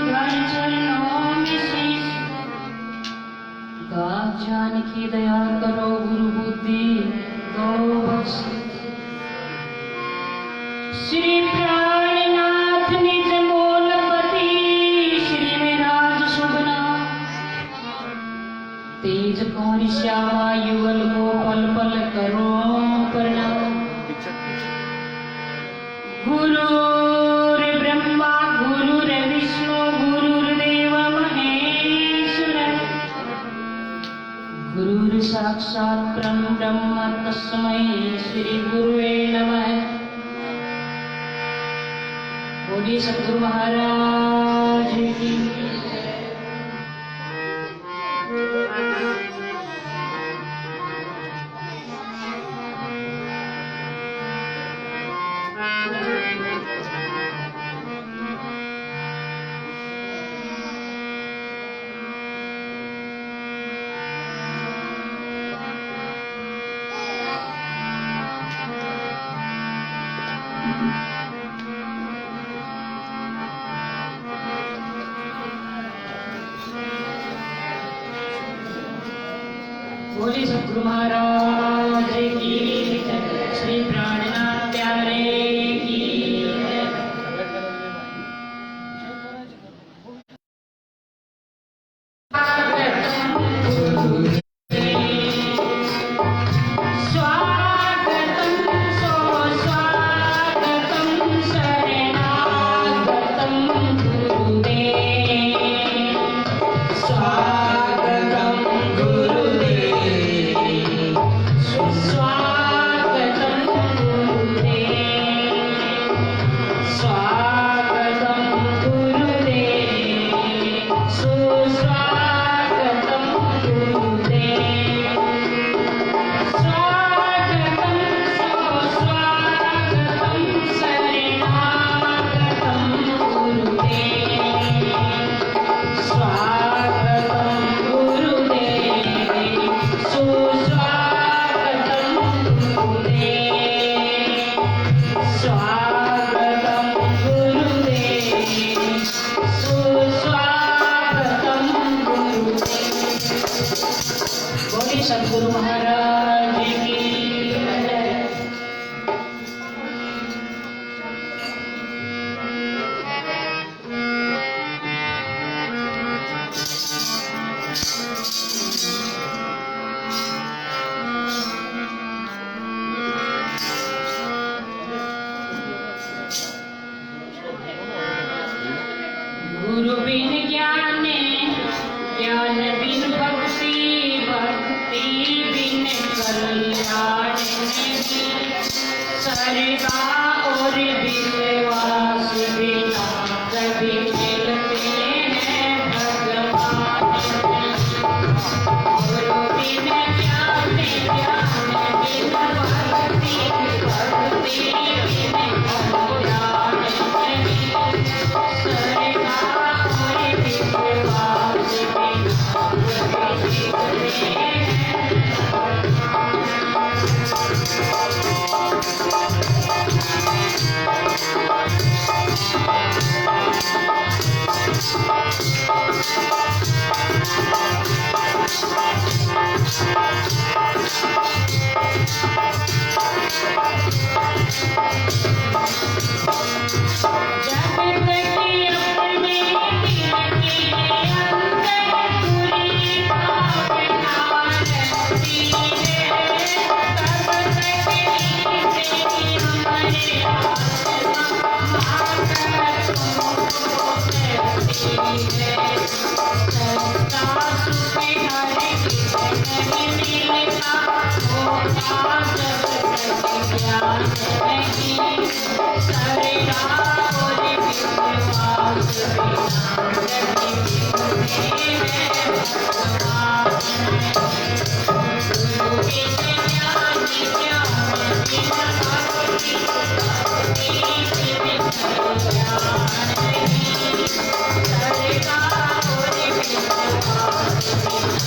तुम्हारी चरणों में शीश। दास जानकी दया करो गुरु बुद्धि दो बख्श। श्री प्राणनाथ निज मोलपति श्री विराज शुभना। तेज कौन श्यामा युगल को पल पल करो प्रणाम। गुरुर् ब्रह्मा गुरुर् विष्णु गुरुर्देव महेश्वर। गुरुर् साक्षात् परं ब्रह्म तस्मै श्री गुरुवे नमः। बोलिए सद्गुरु महाराज की। बोले सद्गुरु महाराज की। श्री प्राणनाथ प्यारे की। सद्गुरु महाराज की। गुरु बिन ज्ञान ज्ञान बिन भक्ति भक्ति बिन कल्याण नहीं। सरदा और विश्वास बिना कभी मिलते हैं भगवान। गुरु बिन ज्ञान ज्ञान बिन भक्ति भक्ति बिन कल्याण नहीं। सरदा और विश्वास बिना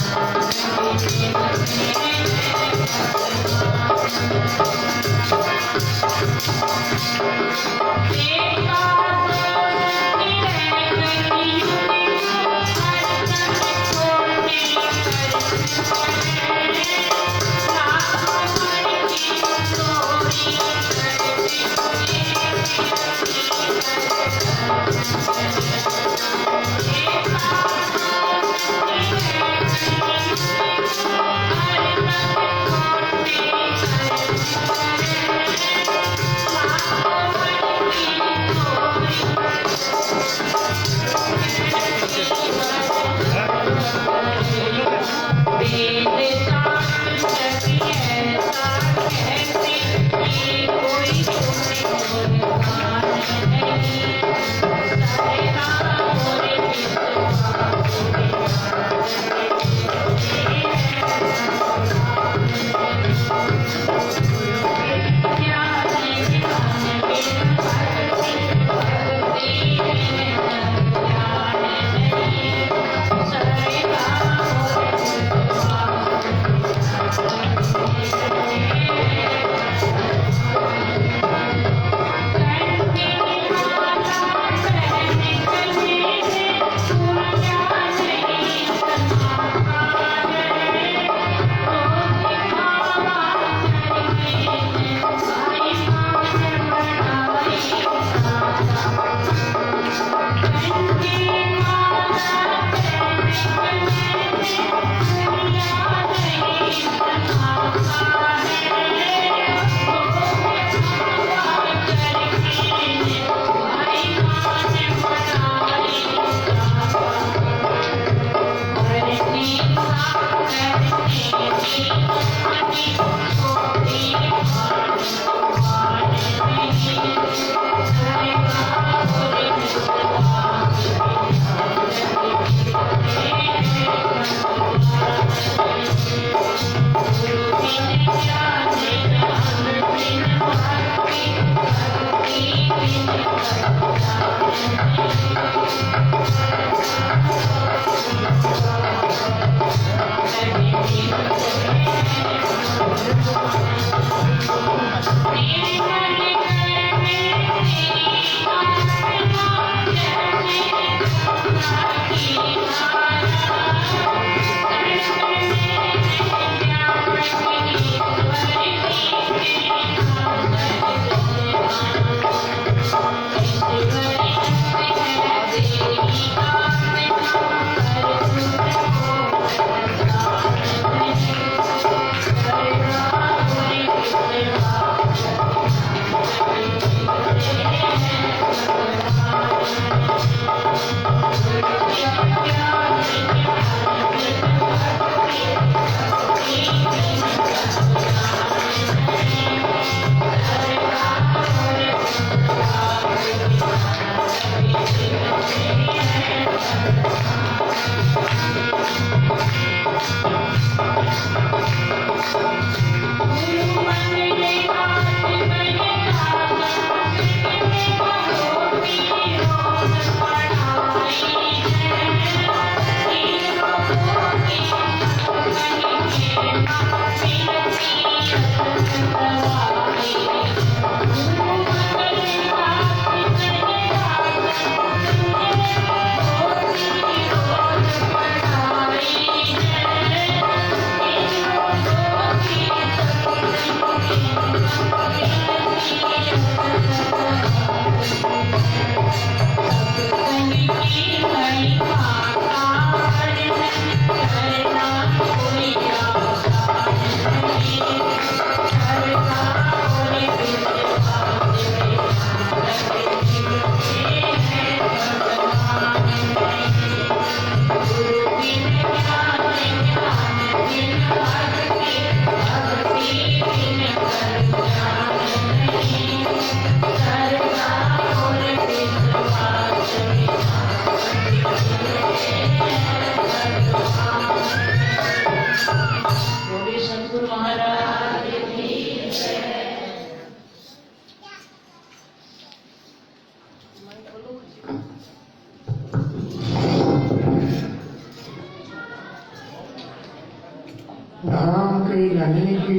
धाम के धनी की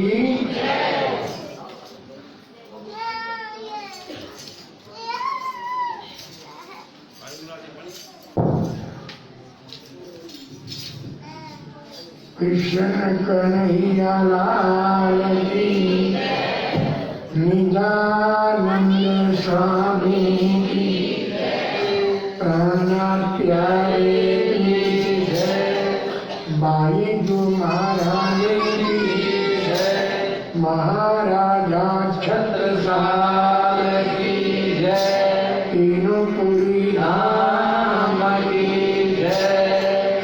कृष्ण कन्हैया लाल की, निजानंद स्वामी की, प्राण प्यारे की जय, बाईजू महाराज की जय, महाराजा छत्रसाल की जय, तीनों पुरी धाम की जय,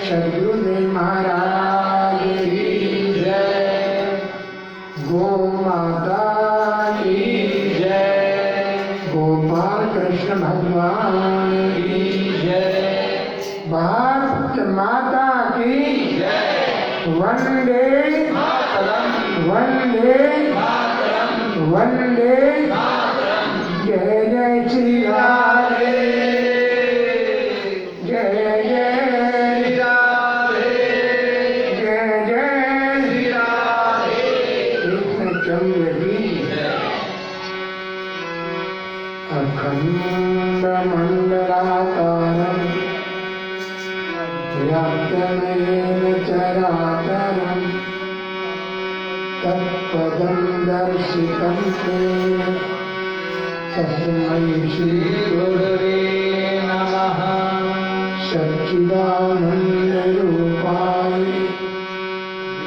सद्गुरुदेव महाराज की जय, गो माता की जय, गोपाल कृष्ण भगवान की जय, भारत माता की जय, वंदे मातरम, वंदे मातरम, वंदे मातरम, जय जय श्री राधे, जय जय श्री राधे, जय जय श्री राधे, कृष्णचंद्र की जय। अखंड मंडलाकारं व्याप्तमेन चराचरं तत्पदं दर्शितं तेन तस्मै श्री गुरवे नमः। सच्चिदानंद रूपाय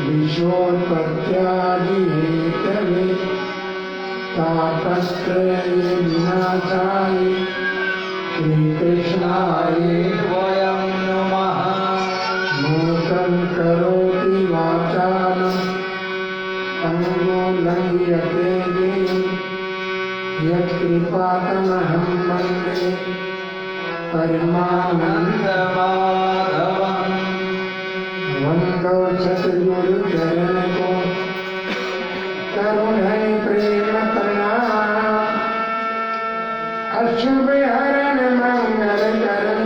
विश्वोत्पत्त्यादि हेतवे तापत्रय विनाशाय श्रीकृष्णाय वयं नमः। मूकं करोति वाचालं पंगुं लङ्घयते गिरिं यत्कृपातमहं वन्दे परमानन्दमाधवं। वन्दो सद्गुरुचरण को करुणै प्रेम प्रणाम। अशुभ हरण मंगल करण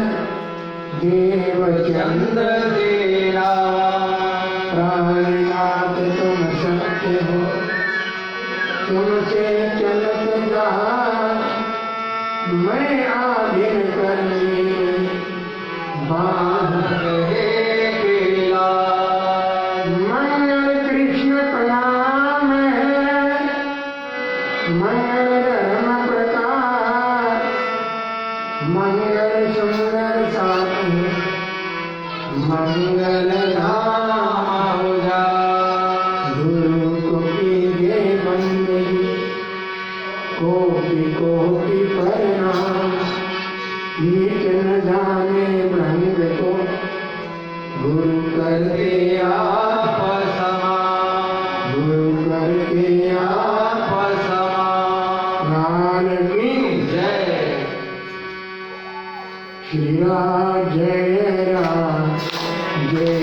देव चंद्र देवा, प्राणनाथ जाते हो, तुमसे चलत जहाँ मैं आधीन करनी बांध मंगल कृष्ण प्रणाम है, मंगल धर्म प्रकार, मंगल सुंदर साथी, मंगल धाम गुरु को कीजिए बंदगी, कोटि कोटि प्रणाम, नीच न जाने भ्रंग को गुरु कर दिया गुरु कर दिया राम की जय। श्री राम जय राम जय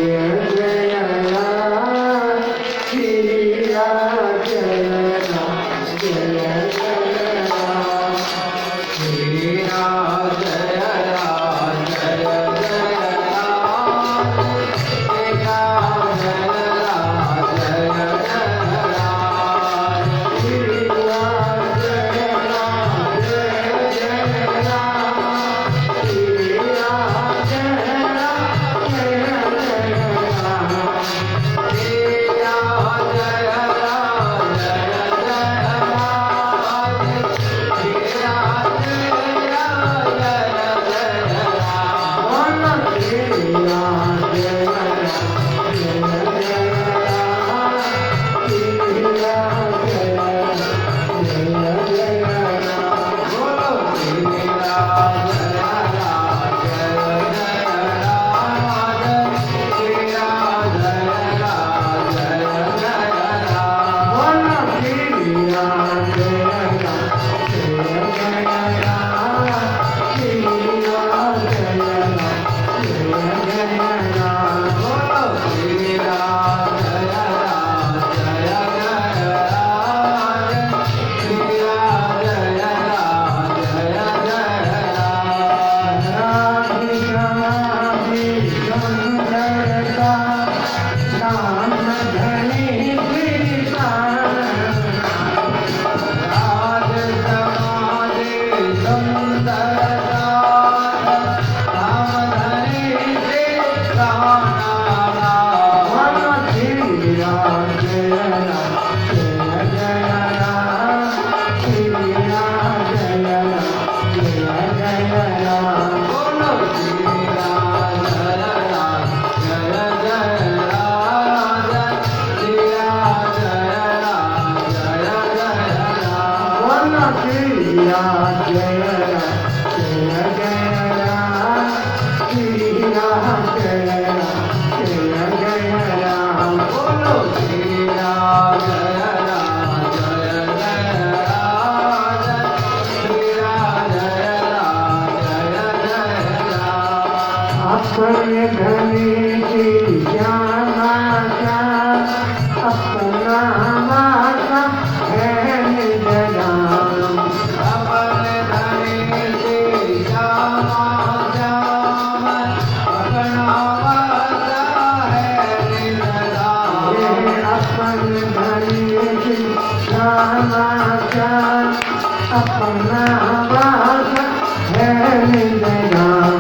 जय राम, श्री राम जय राम जय जय राम, श्री राम जय राम जय जय राम, श्री राम जय राम जय जय राम, श्री राम जय राम जय जय राम, श्री राम जय राम जय जय राम, श्री राम जय राम जय जय राम, श्री राम जय राम जय जय राम, श्री राम जय राम जय जय राम, श्री राम जय राम जय जय राम, बोलो श्री राम जय राम जय जय राम, श्री राम जय राम जय जय राम, बोलो श्री राम जय राम जय जय राम, श्री राम जय राम जय जय राम, बोलो श्री राम जय राम जय जय राम, श्री राम जय राम जय जय राम, राधे श्याम सुंदर का नाम धनी कृष्ण, राज समाधि सुंदरता, राम धनी कृष्ण नाम, श्री राम जय राम जय जय राम, श्री राम जय राम जय जय राम, बोलो श्री राम जय राम जय जय राम, श्री राम जय राम जय जय राम, बोलो श्री राम जय राम जय जय राम, श्री राम जय राम जय जय राम, बोलो श्री राम जय राम जय जय राम, श्री राम जय राम जय जय राम, अपने धनी की श्यामाशा, अपना माता है निज नाम, अपने धनी की श्यामाशा, अपना माता है निज नाम, अपने धनी की श्यामाशा, अपना माता है निज नाम,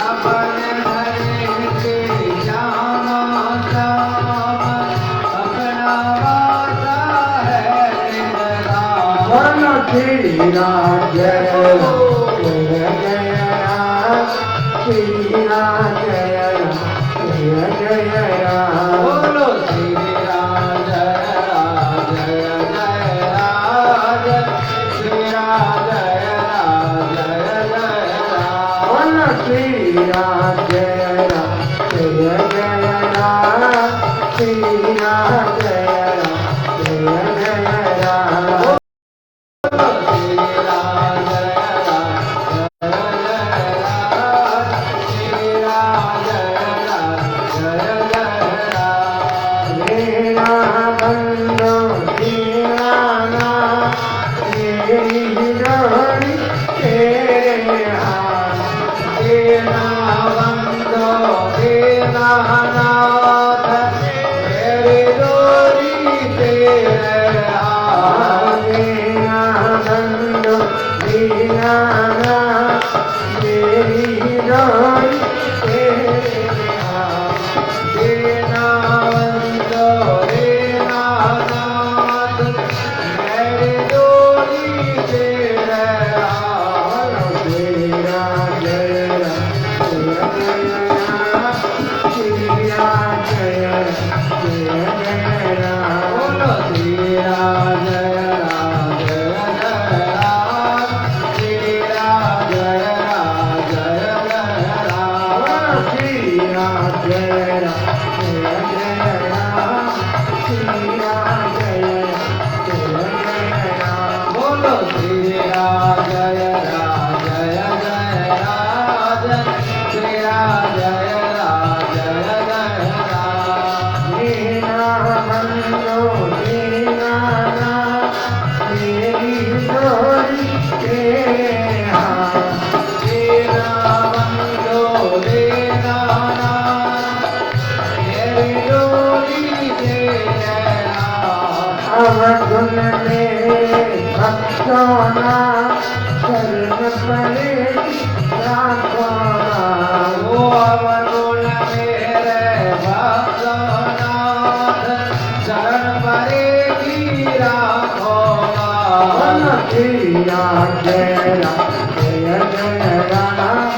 अपने धनी की श्यामाशा, अपना माता है निज नाम, बोलो श्री राम जय जय राम, श्री राम जय राम जय जय राम, बोलो श्री राम जय राम जय जय राम, श्री राम जय राम जय जय राम, बोलो श्री राम जय राम जय जय राम, श्री राम जय राम जय जय राम, बोलो श्री राम जय राम जय जय राम, श्री राम जय राम जय जय राम, मेरा बंदो दीवाना तेरी जोड़ी तेरे हाथ, तेरा बंदो दीवाना तेरी जोड़ी दीनाना मेरी डोरी के तेरा बंदो दीनाना मेरी डोरी के अब धुन में भक्तोना शरण पड़ेगी राखोना वो अब धुन मेरे भक्तोना शरण पड़ेगी राखोना तेरा जय जय जय राम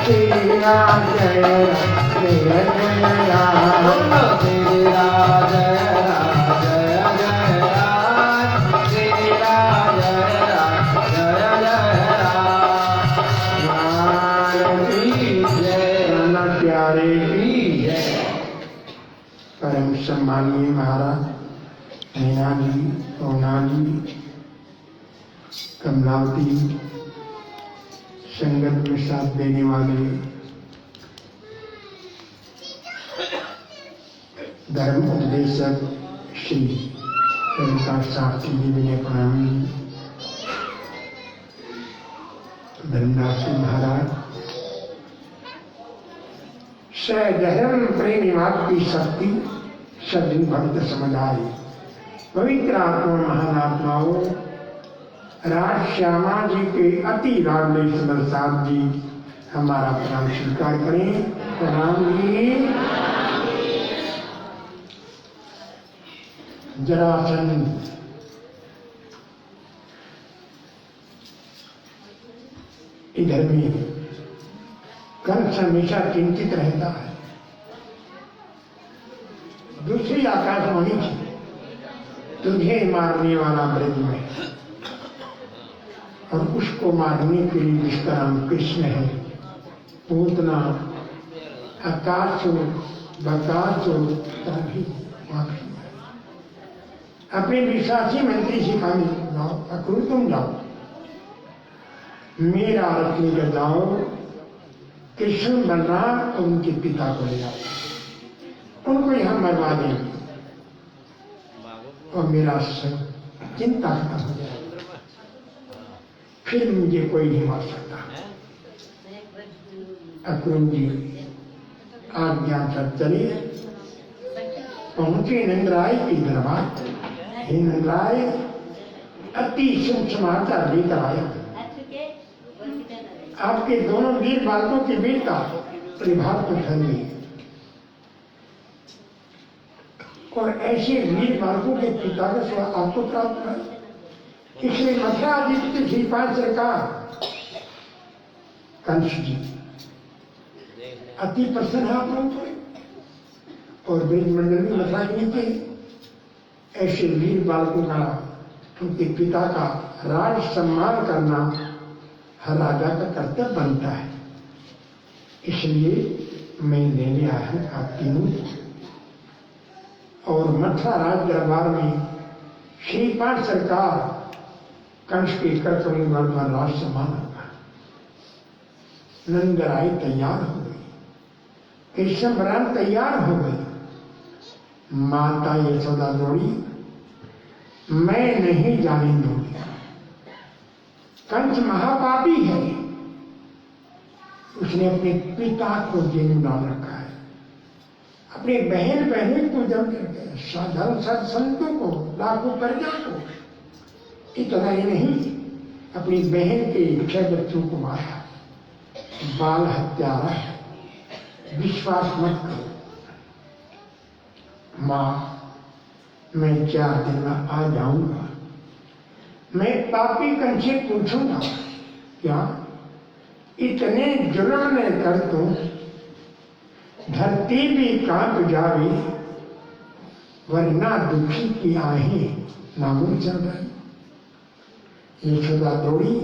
तेरा जय जय जय राम तेरा जय परम सम्मानीय महाराज मीना जी, सोना जी, कमलावती, संगत में साथ देने वाले धर्म उपदेशक श्री रविकांत शास्त्री जी, विनय प्रणामी जी, धर्मदास जी महाराज, सधर्म प्रेमी की शक्ति सदि भक्त समुदाय, पवित्र आत्मा महानात्माओं, राज श्यामा जी के अति रामदेव सुंदर साहब जी हमारा प्रणाम स्वीकार करें। प्रणाम जी। जरासंध इधर में कंस हमेशा चिंतित रहता है। दूसरी आकाशवाणी थी, तुझे मारने वाला ब्रज में, और उसको मारने के लिए जिसका नाम कृष्ण है, पूतना आकाशो बकाशो तभी अपने विश्वासी मंत्री सिखाने जाओ, अक्रूर तुम जाओ, मेरा अर्थ लेकर जाओ, कृष्ण बलराम और उनके पिता को ले आओ, उनको यहाँ मरवा देंगे और मेरा सब चिंता खत्म हो जाएगी, फिर मुझे कोई नहीं मार सकता। अक्रूर जी आज्ञा कर चले, पहुंचे नंदराय के दरबार। हे नंदराय, अति शुभ समाचार लेकर आया, आपके दोनों वीर बालकों के बेटा प्रभाव को धन गई, और ऐसे वीर बालकों के पिता का स्व आपको प्राप्त है। इसलिए मथुरा आदित्य जी पांच सरकार कंस जी अति प्रसन्न है आप लोगों पर, और ब्रज मंडल में मथुरा के ऐसे वीर बालकों का, उनके पिता का राज सम्मान करना हर राजा का कर्तव्य बनता है। इसलिए मैं लेने आया हूं आप तीनों, और मथुरा राज दरबार में श्रीपाद सरकार कंस के कर कमल पर राज सम्मान होगा। नंदराय तैयार हो गई, कृष्ण बलराम तैयार हो गई, माता यशोदा दौड़ी, मैं नहीं जाने दूंगी, कंस महापापी है, उसने अपने पिता को जेल में डाल रखा है, अपने बहन बहन को जम करके, साधारण सद संतों को, लाखों प्रजा को, इतना ही नहीं अपनी बहन के 6 बच्चों को मारा। बाल हत्यारा है, विश्वास मत करो। माँ, मैं 4 दिन में आ जाऊंगा, मैं पापी कंस से पूछूंगा, क्या इतने जुर्म न कर तो धरती भी कांप जावे, वरना दुखी की आहें नामुन चल रही। यशोदा दौड़ी,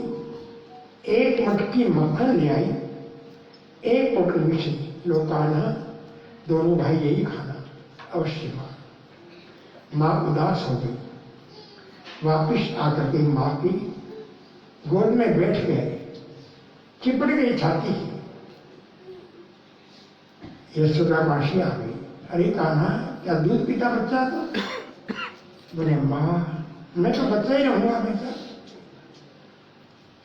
एक मटकी मक्खन ले आई, एक पोटल मिश्री, लो कान्हा, दोनों भाई यही खाना, अवश्य माँ उदास हो गई, वापिस आकर के माँ की गोद में बैठ गए, चिपट गई छाती से। यशोदा मासी आ गई, अरे कान्हा, क्या दूध पीता बच्चा तो? बोले माँ मैं तो बच्चा ही रहूंगा हमेशा।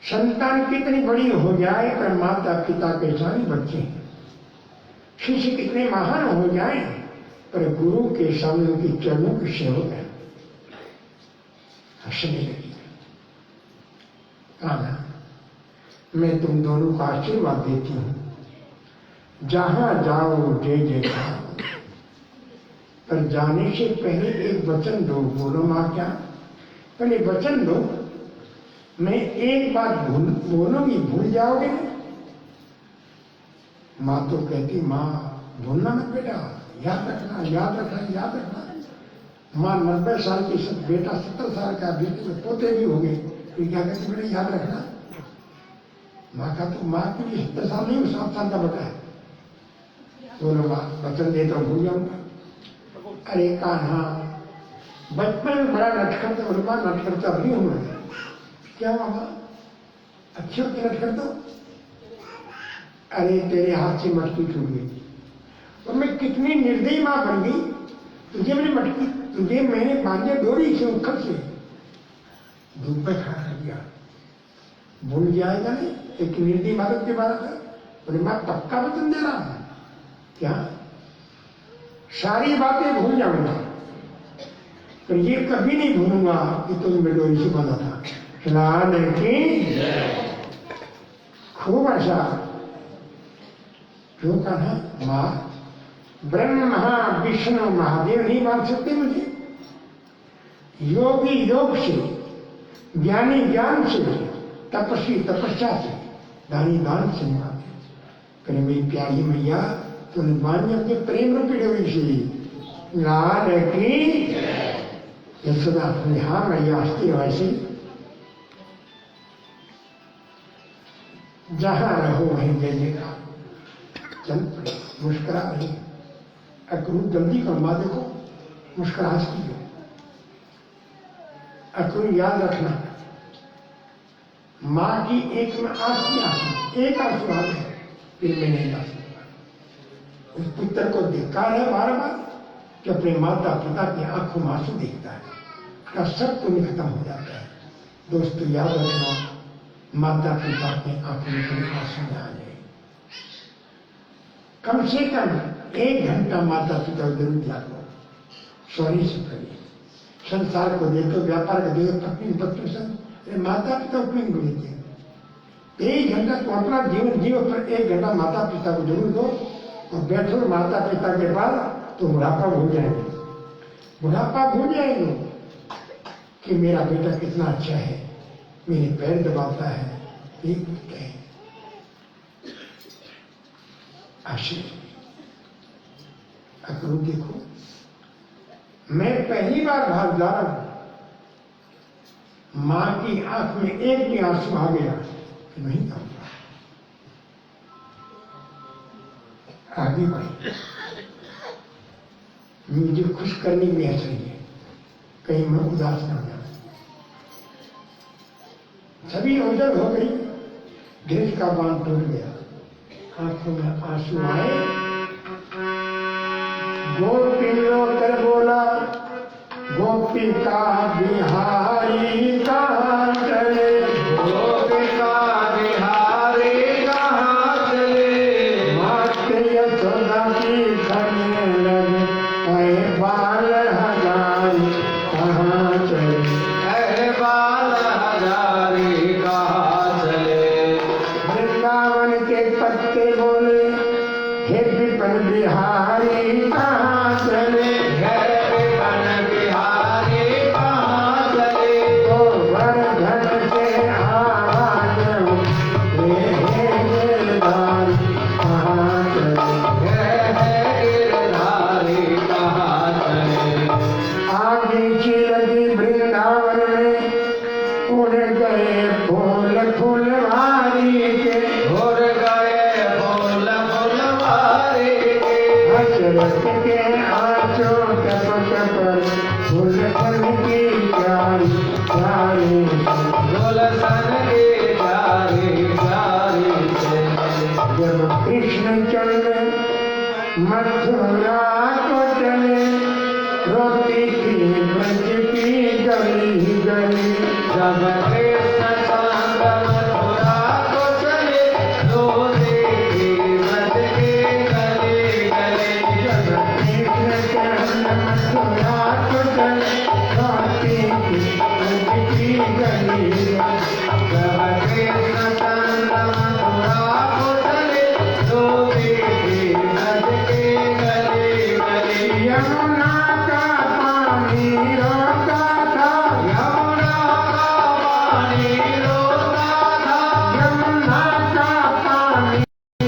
संतान कितनी बड़ी हो जाए पर माता पिता के सारे बच्चे हैं। शिष्य कितने महान हो जाए पर गुरु के सामने उनकी चरणों की सेवक है। हंसने लगी। कान्हा मैं तुम दोनों का आशीर्वाद देती हूँ, जहां जाओ जय जयकार। पर जाने से पहले एक वचन दो। बोलो माँ क्या? पहले वचन दो, मैं एक बात बोलूंगी, भूल जाओगे? माँ तो कहती माँ भूलना मत बेटा, याद रखना याद रखना याद रखना। माँ 90 साल की, सब बेटा 70 साल का, बेटे में पोते भी हो गए, तो क्या कहते बेटा याद रखना। माँ का तो माँ के लिए 70 साल नहीं, 7 साल का बता है। बोलो माँ वचन देता हूँ, भूल जाऊंगा। अरे कान्हा बचपन में बड़ा नटखट था। बोलो माँ नटखट तो अभी हूँ। क्या हुआ माँ? अच्छी होती नटखट तो? अरे तेरे हाथ से मटकी टूट गई और मैं कितनी निर्दयी माँ बन गई। तुझे मैंने बांधे डोरी से, उखड़ से धूप में खड़ा कर दिया। भूल जाएगा नहीं? एक निर्दयी बालक के बारे था। बोले मैं पक्का वचन दे रहा हूं। क्या? सारी बातें भूल जाऊंगा पर ये कभी नहीं भूलूंगा कि तुम मेरे डोरी से बांधा था। स्नान की खूब ऐसा क्यों कहा? माँ ब्रह्मा विष्णु महादेव नहीं मान सकते मुझे? योगी योग से, ज्ञानी ज्ञान से, तपस्वी तपस्या से, दानी दान से नहीं मानते। कहीं मेरी प्यारी मैया तुमने मानी अपने प्रेम रूपी डोरी से। लाल की यशोदा अपने हाँ मैया हंसती वैसे। जहां रहो वहीं जय जयकार। चल पड़े, मुस्कुरा रही। अक्रूर जल्दी कर, माँ देखो मुस्कुराती है। अक्रूर याद रखना, माँ की एक में आंसू आंसू, एक आंसू आ गया फिर मैं नहीं ला सकता। उस पुत्र को धिक्कार है बार बार कि अपने माता पिता की आंखों में आंसू देखता है, उसका सब पुण्य खत्म हो जाता है। दोस्तों याद रखना, माता पिता की आंखों में कभी आंसू न आ जाए। कम से कम 1 घंटा माता पिता को जरूर याद लो। सॉरी से करिए। संसार को देखो, व्यापार को देखो, पत्नी पत्नी से माता पिता को क्यों बोलते? 1 घंटा तो अपना जीवन जीव पर 1 घंटा माता पिता को जरूर दो और बैठो माता पिता के पास तो बुढ़ापा भूल जाएंगे। बुढ़ापा भूल जाएंगे कि मेरा बेटा कितना अच्छा है, मेरे पैर दबाता है, ये बोलते हैं। आशीष अक्रूर देखो, मैं पहली बार भाग जा रहा हूं, मां की आंख में एक भी आंसू आ गया कि नहीं जाऊंगा। आगे बढ़े, मुझे खुश करने के लिए चाहिए, कहीं मैं उदास ना हो जाऊं। सभी उधर हो गई, घेर का बांध टूट गया, आंखों में आंसू आए। गोपी कर बोला, गोपी का बिहारी कहाँ चले? गोपी का बिहारी कहाँ चले? माते यशोदा की खड़े लगे, ऐ बाल हजारी कहाँ चले? ऐ बाल हजारी कहाँ चले? वृंदावन के पत्ते बोले, हे विपिन बिहारी कहाँ चले? हे विपिन बिहारी कहाँ चले? तो वर्धन से आवाज हे गिरधारी कहाँ चले? हे गिरधारी कहाँ चले? आगे की लगी वृंदावन में, उड़ गए फूल फुलवारी के, उड़ गए फूल फुलवारी के। हसरत के आंचों टपक पर गुलशन की प्यारी प्यारी गुलशन की प्यारी प्यारी से। जब कृष्णचंद्र मथुरा को चले, रोती थी ब्रज की जब कृष्ण चंद्र मथुरा को चले तो देखे ब्रज के गले गले जब कृष्ण चंद्र मथुरा को चले तो देखे ब्रज की गली जब कृष्ण चंद्र मथुरा को चले तो देखे ब्रज के गले गले यमुना का पानी रोता था यमुना का पानी रोता था यमुना का पानी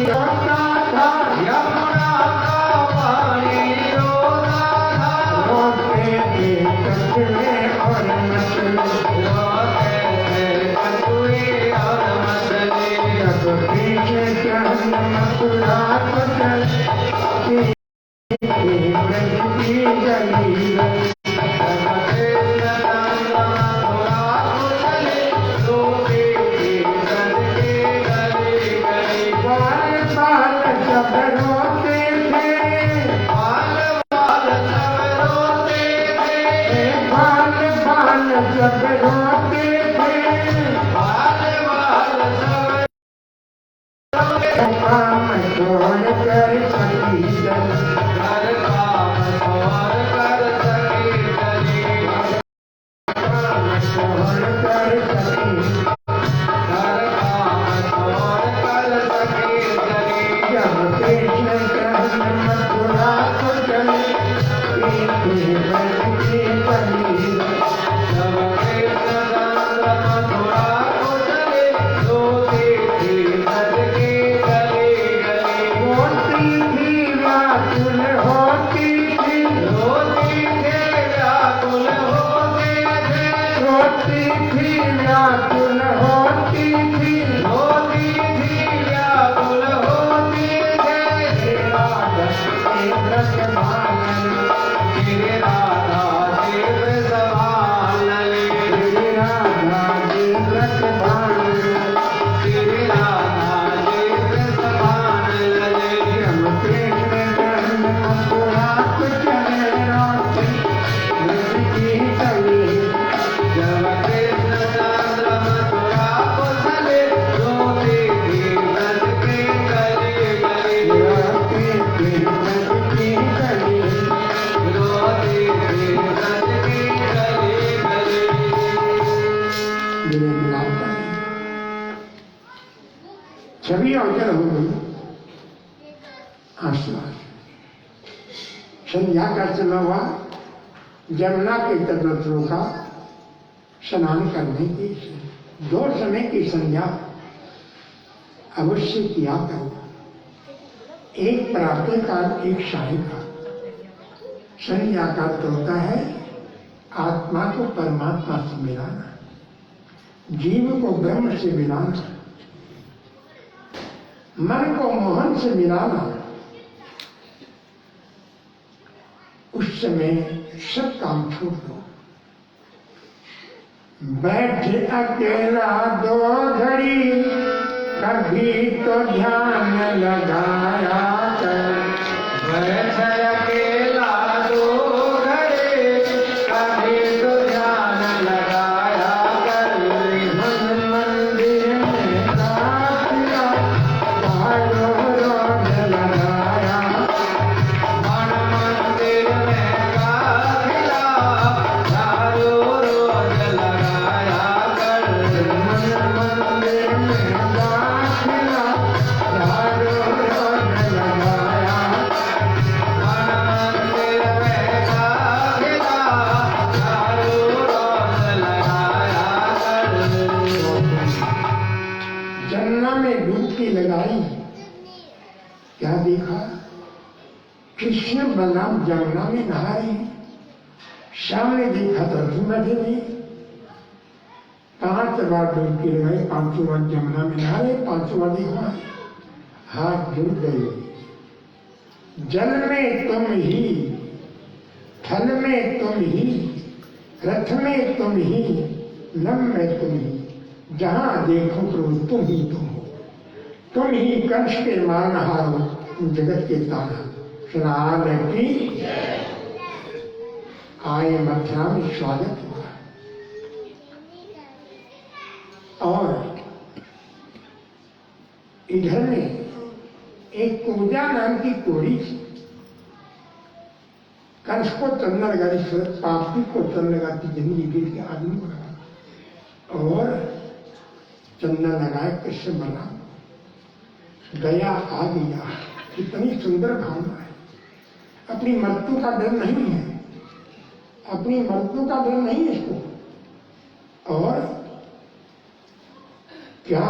रोता था यमुना का पानी रोता था रोते थे कछुए और मछली रोते थे कछुए और मछली जब कृष्ण चंद्र मथुरा को चले ब्रज की गली जब कृष्ण चंद्र मथुरा को चले तो देखे ब्रज के गली गली बाल बाल जब रोते थे बाल बाल सब रोते थे बाल बाल जब रोते थे बाल बाल सब काम छोड़ कर सखी जन घर काम छोड़ कर सखी चली काम छोड़ कर सखी घर काम छोड़ कर सखी चली जब कृष्ण चंद्र मथुरा को चले ब्रज की गली जब कृष्ण चंद्र मथुरा को चले तो देखे ब्रज के गली गली होती थी व्याकुल होती थी रोती थे व्याकुल होते थे होती थी व्याकुल होती थी रोती थी व्याकुल होती थे राधा के व्रत मानन श्री राधा देव सभान श्री राधा के व्रत मानन श्री राधा देव सभान जब कृष्ण चंद्र मथुरा को चले रोते ब्रज की गली जब कृष्ण चंद्र मथुरा को चले तो देखे ब्रज के गली गली रोते थे ब्रज की गली रोते थे ब्रज की गली गली मेरे मिलाप का छवि अवचर हो गई आशीर्वाद संध्या का समय हुआ जमुना के तट रोका स्नान करने की 2 समय की संध्या अवश्य किया करो एक प्रातः काल एक साय का संध्या का अर्थ होता है आत्मा को परमात्मा से मिलाना जीव को ब्रह्म से मिलाना मन को मोहन से मिलाना उस समय सब काम छोड़ दो बैठ अकेला 2 घड़ी कभी तो ध्यान लगाया कर बैठ अकेला 2 घड़ी कभी तो ध्यान लगाया कर मन मंदिर में दाखिला बारो रोज लगाया मन मंदिर में दाखिला चारों रोज लगाया कर मन मंदिर में दाखिला बारो रोज लगाया मन मंदिर में दाखिला चारों रोज लगाया कर जमुना में डुबकी लगाई क्या देखा कृष्ण बलराम जमुना में नहा रहे हैं। सामने देखा तो अर्जुन बैठे हुए 5 बार डुबकी लगाई 5 बार जमुना में नहा रहे 5 बार देखा हाथ जुड़ गए जल में तुम ही थल में तुम ही रथ में तुम ही नम में तुम ही जहां देखो प्रभु तुम ही तुम हो तुम ही कंस के मानहार हो जगत के ताना श्राद्ध की आए मथुरा में स्वागत हुआ और इधर में एक पूजा नाम की कोड़ी थी। कंस को चंदन लगाती, पापी को चंदन लगाती, जिंदगी गिर के आदमी को लगा और चंदन लगाए कृष्ण बना। दया आ गया, कितनी सुंदर भावना है। अपनी मृत्यु का डर नहीं है, अपनी मृत्यु का डर नहीं है इसको। और क्या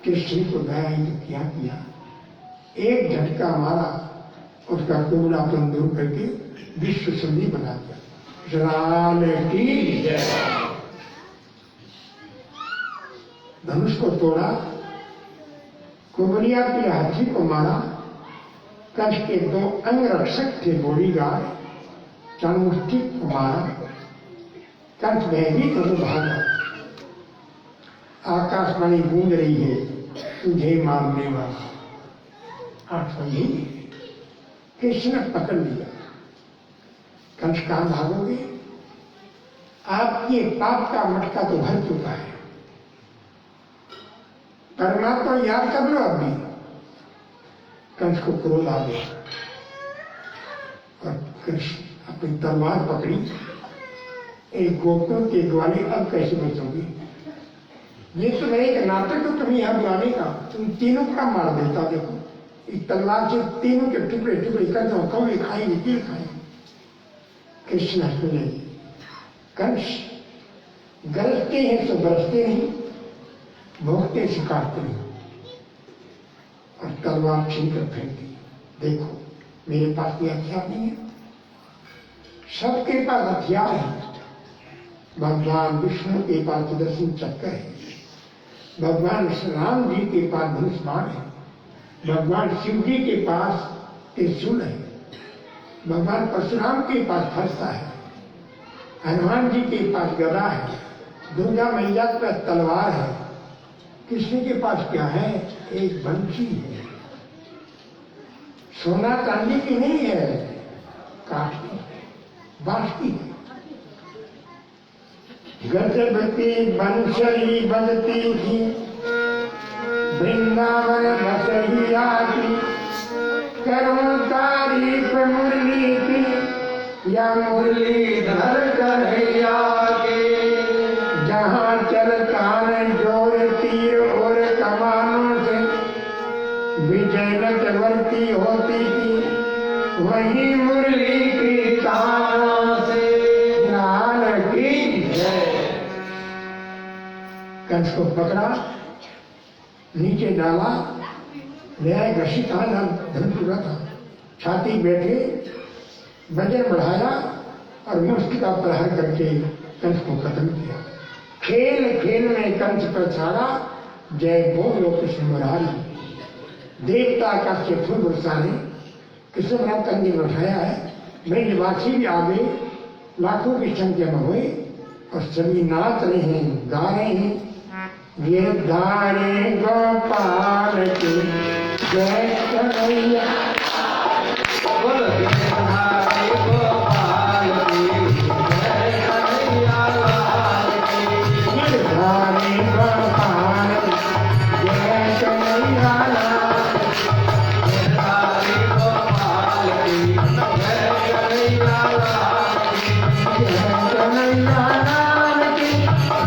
कृष्ण को दया तो क्या किया, एक झटका मारा, उसका कोबरापन दूर करके विश्व सुंदरी बना दिया। राम की जय। धनुष को तोड़ा, कुबरिया के हाथी को मारा। कंस के 2 अंगरक्षक थे बॉडीगार्ड, चाणूष्टि को मारा। कंस भयभीत हो भागा। आकाशवाणी गूंज रही है, तुझे मारने वाला। आप यही कृष्ण पकड़ लिया। कंस कहाँ भागोगे, आपके पाप का मटका तो भर चुका है। परमात्मा याद कर लो अभी। कंस को क्रोध आ गया और कृष्ण अपनी तलवार पकड़ी। एक गोपियों के ग्वाले, अब कैसे बचोगे, ये तो मेरे एक नाटक तो तुम्हें यहाँ बुलाने का, तुम तीनों का मार देता। देखो इस तलवार से तीनों के टुकड़े टुकड़े कर दो, कौवे खाएंगे, तीर खाएंगे। कृष्ण सुने, कंस गरजते हैं तो बरसते नहीं, भोगते सिखाते नहीं। और तलवार छीन कर फेंक दी। देखो मेरे पास ये हथियार नहीं है, सबके पास हथियार है। भगवान विष्णु के पास सुदर्शन चक्र है, भगवान राम जी के पास धनुष बाण है, भगवान शिव जी के पास त्रिशूल है, भगवान परशुराम के पास फरसा है, हनुमान जी के पास गदा है, दुर्गा मैया के पास तलवार है। कृष्ण के पास क्या है, एक बंशी है। सोना चांदी की नहीं है, काठ की, बांस की है। गजबती बंसरी बजती थी, वृंदावन बसही आती। करूं तारीफ मुरली की, या मुरलीधर कन्हैया के। जहाँ चलता न जोर तीर और कमानों से, विजय नटवर्ती होती थी, वही मुरली की तानों से। ज्ञान की जय। कंस को पकड़ा, नीचे डाला, नया घसी था, धन पूरा था। छाती बैठे, वजन बढ़ाया और मुष्टि का प्रहार करके कंस को खत्म किया। खेल खेल में कंस पर छाड़ा, जय बोलो कृष्ण मुरारी। देवता का फूल बरसाने कृष्ण नाम कंगे में उठाया है। ब्रजवासी भी आ गए, लाखों की संख्या में हुए और सभी नाच रहे हैं, गा रहे हैं। गिरधारी गोपाल की जय कन्हैया। बोलो गिरधारी गोपाल की जय, कन्हैया लाल की। गिरधारी गोपाल की जय कन्हैया लाल। गिरधारी गोपाल की जय, कन्हैया लाल की। जय कन्हैया लाल की,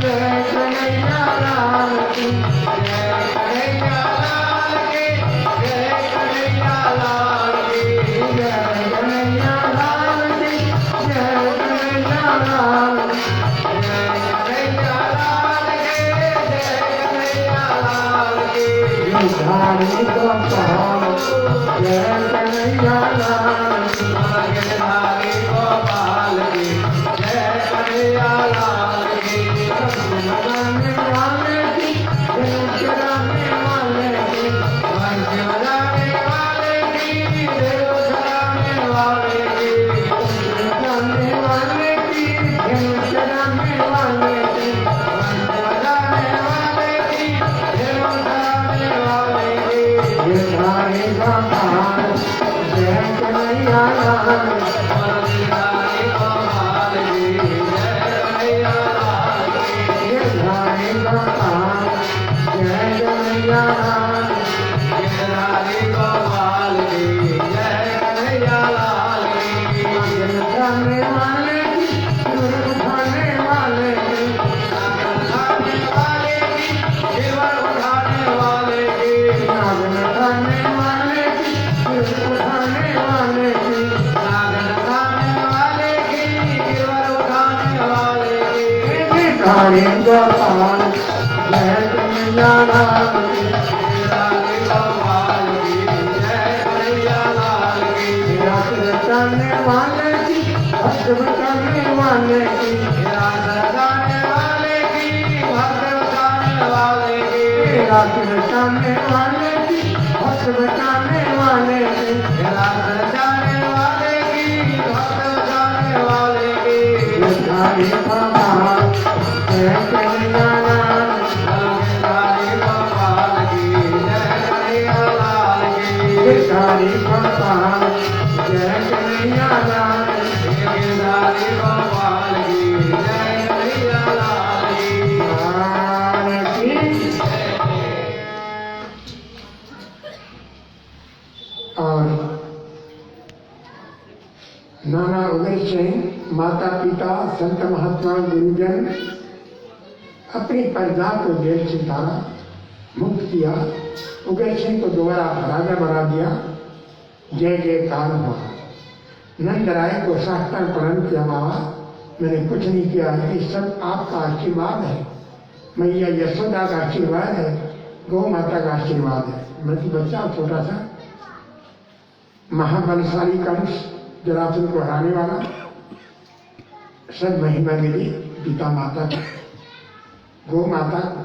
जय कन्हैया लाल की। जय कन्हैया लाल की, जय कन्हैया लाल की। जय कन्हैया लाल की, जय कन्हैया लाल की। गिरधारी गोपाल जय कन्हैया लाल की। गिरधारी गोपाल की जय, कन्हैया लाल की। लगाने वाले की, दिल चुराने वाले की। वंश बजाने वाले की, दिल चुराने वाले की। लगाने वाले की, दिल चुराने वाले की। वंश बजाने वाले की, दिल चुराने वाले की। गिरधारी गोपाल भिखारी गोपाल जय कन्हैया लाल की रात रचाने वाले की भक्त बचाने वाले की रात रचाने वाले की भक्त बचाने वाले की रात रचाने वाले की भक्त बचाने वाले की रात रचाने वाले की भक्त बचाने वाले की भिखारी गोपाल जय कन्हैया लाल भिखारी गोपाल की जय कन्हैया लाल की भिखारी गोपाल जय कन्हैया लाल भिखारी गोपाल की जय कन्हैया लाल की और नाना उदय सिंह माता पिता संत महात्मा गुरुजन अपनी प्रजा को जेल से उतारा मुक्त किया। उदय सिंह को दोबारा राजा बना दिया। जय जयकार हुआ। नंद राय को साष्टांग प्रणाम किया। बाबा मैंने कुछ नहीं किया है, ये सब आपका आशीर्वाद है, मैया यशोदा का आशीर्वाद है, गौ माता का आशीर्वाद है। मैं तो बच्चा छोटा सा महाबलशाली कंस जरासंध को हराने वाला, सब महिमा मिली पिता माता को, गौ माता को।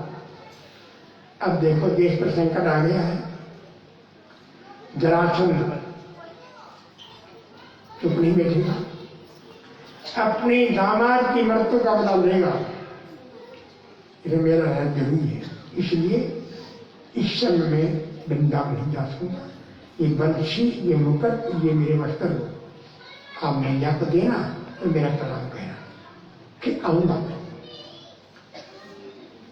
अब देखो देश पर संकट आ गया है। जरासंध चुप नहीं बैठेगा, अपने दामाद की मृत्यु का बदला लेगा। ये मेरा रहना जरूरी है, इसलिए इस समय में वृंदावन नहीं जा सकूंगा। ये बंशी, ये मुकुट, ये मेरे वस्त्र हो, आप मैया को देना तो मेरा प्रणाम कहना, फिर आऊंगा।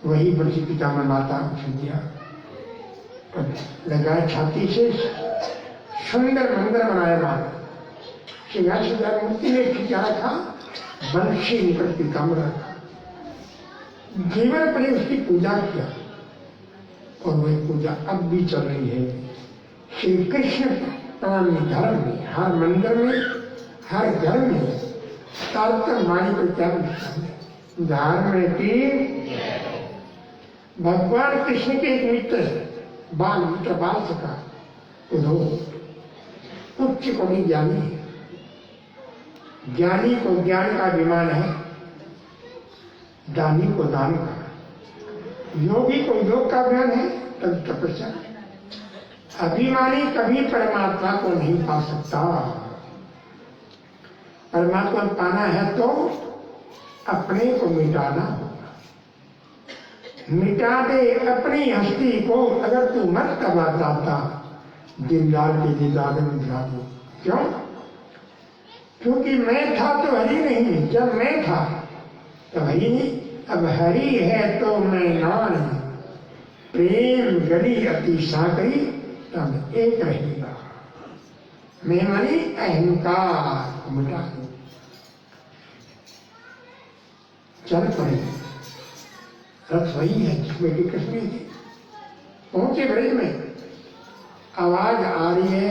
वही बंशी पितामह माता सुन दिया, लगाया छाती से सुंदर मंदिर बनाया। माता सिंहासन मूर्ति ने खिंचा रखा, बंशी मुकुट पितामह रखा, जीवन पर उसकी पूजा किया। और वही पूजा अब भी चल रही है। श्री कृष्ण प्राणी धर्म में, हर मंदिर में, हर घर में तारतम वाणी को क्या धर्म की भगवान कृष्ण के एक मित्र बाल मित्र बाल सका उधो उच्च कोटि ज्ञानी है। ज्ञानी को ज्ञान का अभिमान है, दानी को दान का, योगी को योग का ज्ञान है, तब तपस्या। अभिमानी कभी परमात्मा को नहीं पा सकता। परमात्मा पाना है तो अपने को मिटाना होगा। मिटा दे अपनी हस्ती को, अगर तू मत तबा चाहता दिलदार के दिलदार में मिटा दो। क्यों? क्योंकि मैं था तो हरि नहीं, जब मैं था तो हरि नहीं, अब हरि है तो मैं नान, प्रेम गली अति साकरी तब एक रहेगा। मैं मानी अहंकार मिटा दो। चल पड़े, रथ वही है जिसमें कि कृष्ण जी पहुंचे ब्रज में। आवाज आ रही है,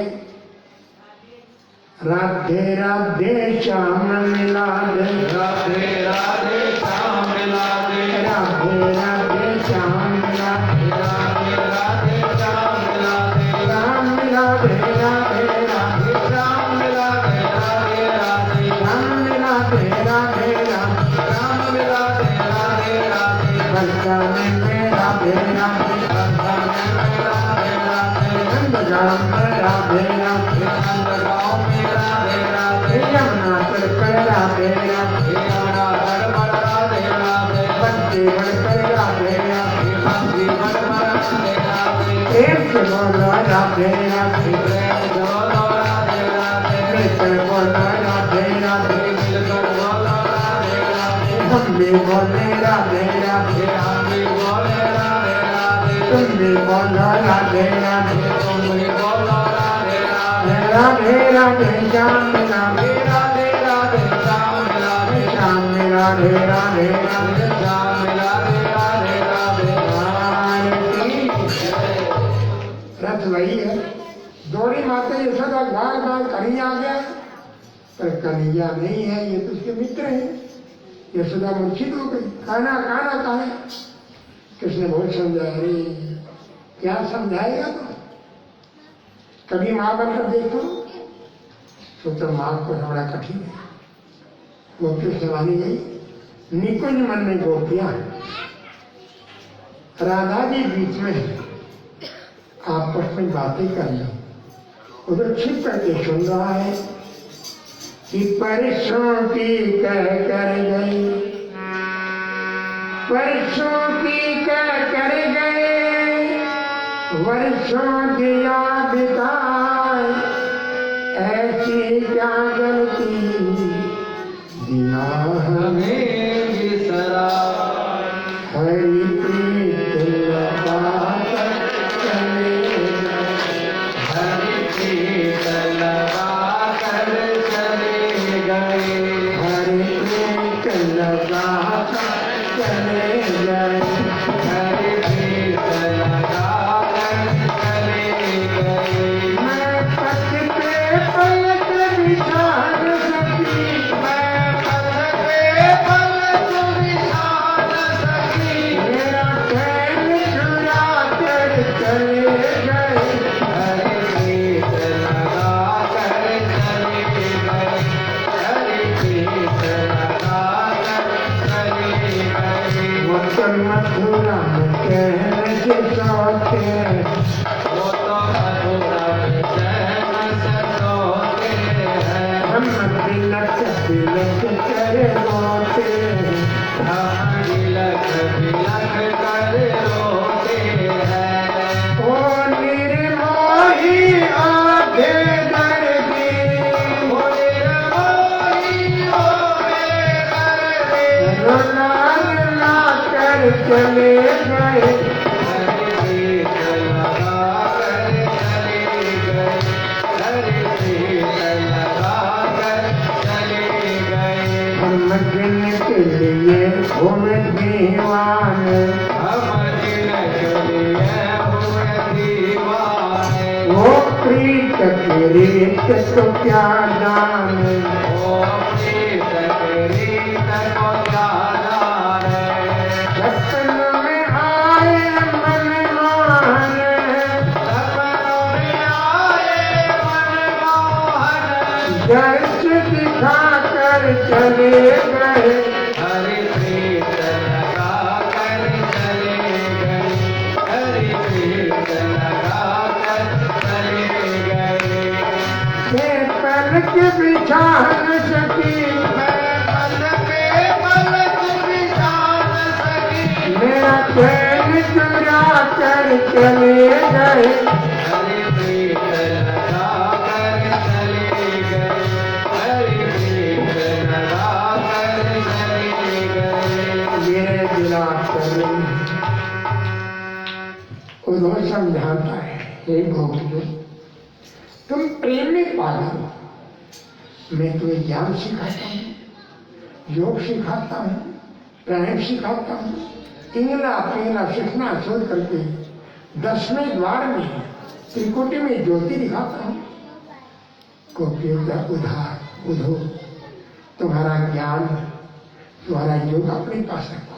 राधे राधे श्याम मिला दे, राधे राधे श्याम मिला दे, राधे राधे श्याम मिला दे, राधे राधे श्याम मिला दे, राम मिला दे, राधे राधे श्याम मिला दे, राधे राधे श्याम मिला दे, राधे राधे श्याम मिला दे, राधे राधे बरसाने में राधे राधे, बरसाने में राधे राधे, नंदगांव में राधे राधे, नंदगांव में राधे राधे, यमुना तट पर राधे राधे, यमुना तट पर राधे राधे, बंसी बढ़कर राधे राधे, बंसी बढ़कर राधे राधे, प्रेम से बोलो राधे राधे, प्रेम से बोलो राधे राधे, मिलकर बोलो राधे राधे, मिलकर बोलो राधे राधे, हम भी बोले राधे राधे, हम भी बोले राधे राधे, तुम भी बोलो राधे राधे, तुम भी बोलो राधे राधे, राधे राधे श्याम मिला दे, राधे राधे श्याम मिला दे, श्याम मिला दे, राधे राधे श्याम मिला दे, राधे राधे रथ वही है। दौड़ी माता यशोदा गाल गाल कन्हैया आ गया, पर कन्हैया नहीं है, ये तो उसके मित्र हैं। यशोदा मूर्छित हो गई, काना काना कहा है। कृष्ण बहुत समझाया, अरे क्या समझाएगा तो, कभी माँ बनकर देखो। तो माँ को बड़ा कठिन है। वो कृष्ण वाली गई, निकुंज मन में गोपियां, राधा जी बीच में आपस में बातें कर ली। उधर छिप करके सुन रहा है कि परसों की कह कर गई, परसों की कह कर गए, वर्षों की याद बिताए, ऐसी क्या गलती दिया हमें बिसरा, हरि प्रीत लगा कर चले गए, हरि प्रीत लगा कर चले गए, हरि प्रीत लगा कर चले गए। हरि प्रीत लगा कर चले गए। मैं पथ पे पलक बिछा न सकी, मैं पथ पे पलक बिछा न सकी, मेरा चैन चुरा कर चले गए। हरि प्रीत लगा कर चले गए, हरि प्रीत लगा कर चले गए। वो तो मथुरा में कहने से सोते, वो तो मधुरा में चैन से सोते हैं, हम तिलक तिलक करे रोते। हम तिलक तिलक कर रोते हैं। ओ निर्मोही आधे दर्दी, ओ निर्मोही ओ बेदर्दी, रुला रुला कर चले गए। हरि प्रीत लगा कर चले गए, हरि प्रीत लगा कर चले गए। हम दिन के लिए घूम दीवाने, हम दिन के लिए हुए दीवाने, वो प्रीत की रीत तो क्या जाने। ओ प्रीत के रीत को क्या जाने। सपनों में आए मनमोहन, सपनों में आए मनमोहन, दर्श दिखा कर चले गए। हरि प्रीत लगा कर चले गए, हरि प्रीत लगा कर चले गए। ये पलक बिछा न सकी, मैं पल पे पलक बिछा न सकी, मेरा चैन चुरा कर चले गए। हरि प्रीत लगा कर चले गए, हरि प्रीत लगा कर चले गए। ये दिला कर उन्होंने समझाता है, हे भोगियो, तुम प्रेम में पागल हो। मैं तुम्हें ज्ञान सिखाता हूँ, योग सिखाता हूँ, प्राणायाम सिखाता हूँ, इंगला पिंगला सीखना छोड़ करके 10वें द्वार में त्रिकुटी में ज्योति दिखाता हूँ। गोपियों का उधार उधो, तुम्हारा ज्ञान तुम्हारा योग अपने पास रखो।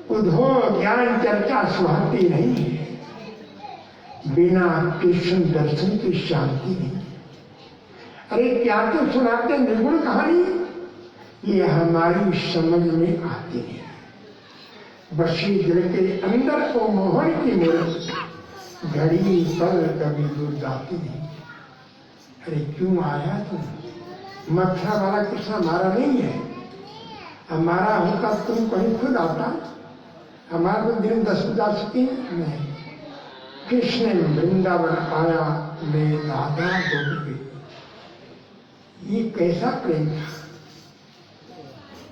उधो ज्ञान चर्चा सुहाती नहीं है, बिना कृष्ण दर्शन की शांति नहीं। अरे क्या तो सुनाते निर्गुण कहानी, ये हमारी समझ में आती है। बसी दिल के अंदर को मोहन की मूर्त, घड़ी पल कभी दूर जाती नहीं। अरे क्यों आया तुम? मथुरा वाला कृष्ण हमारा नहीं है, हमारा होता तुम कहीं खुद आता। हमारा तो दिन 10 बजा सकी नहीं। कृष्ण वृंदावन आया, मैं राधा गोपी। ये कैसा प्रेम था?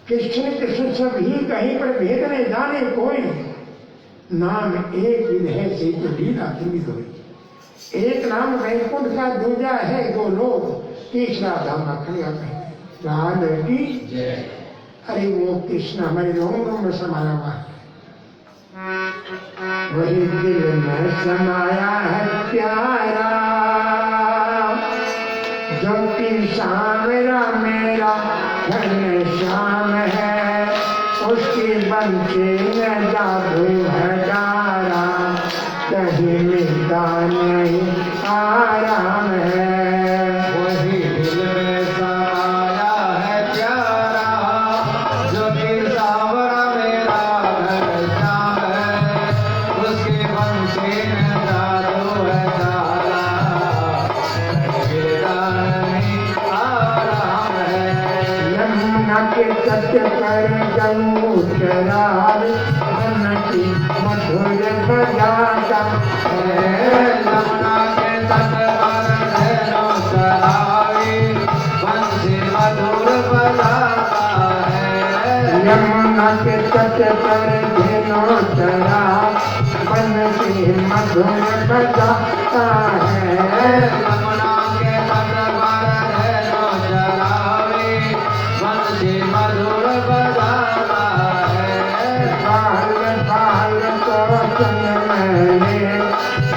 कृष्ण कृष्ण सब ही कहीं पर भेद नहीं जाने कोई, नाम एक विध है से तो लीला त्रिविध हुई। एक नाम वैकुंठ का, दूजा है दो लोग, तीसरा धाम अखंडा कहे राधा की जय। अरे वो कृष्ण हमारे रोम रोम में समाया हुआ है, वही दिल में समाया है प्यारा, जो कि सावरा मेरा घन श्याम पंछी न जादू हजारा कहीं मिलता नहीं आराम है। वही दिल में समाया है प्यारा जो कि सावरा मेरा घनश्याम है। उसके पंछी में जादू है तारा मिलता नहीं आराम है। यमुना के तट पर गंगू चरावे मन की मधुर बजाता है। यमुना के तट पर ढेरों चरावे बंसी मधुर बजाता है। यमुना के तट पर धेनो चरा मन की मधुर बजाता है। यमुना के तट पर ढेरों चरावे बंसी मधुर बजाता है। बाल बाल को सुन मैंने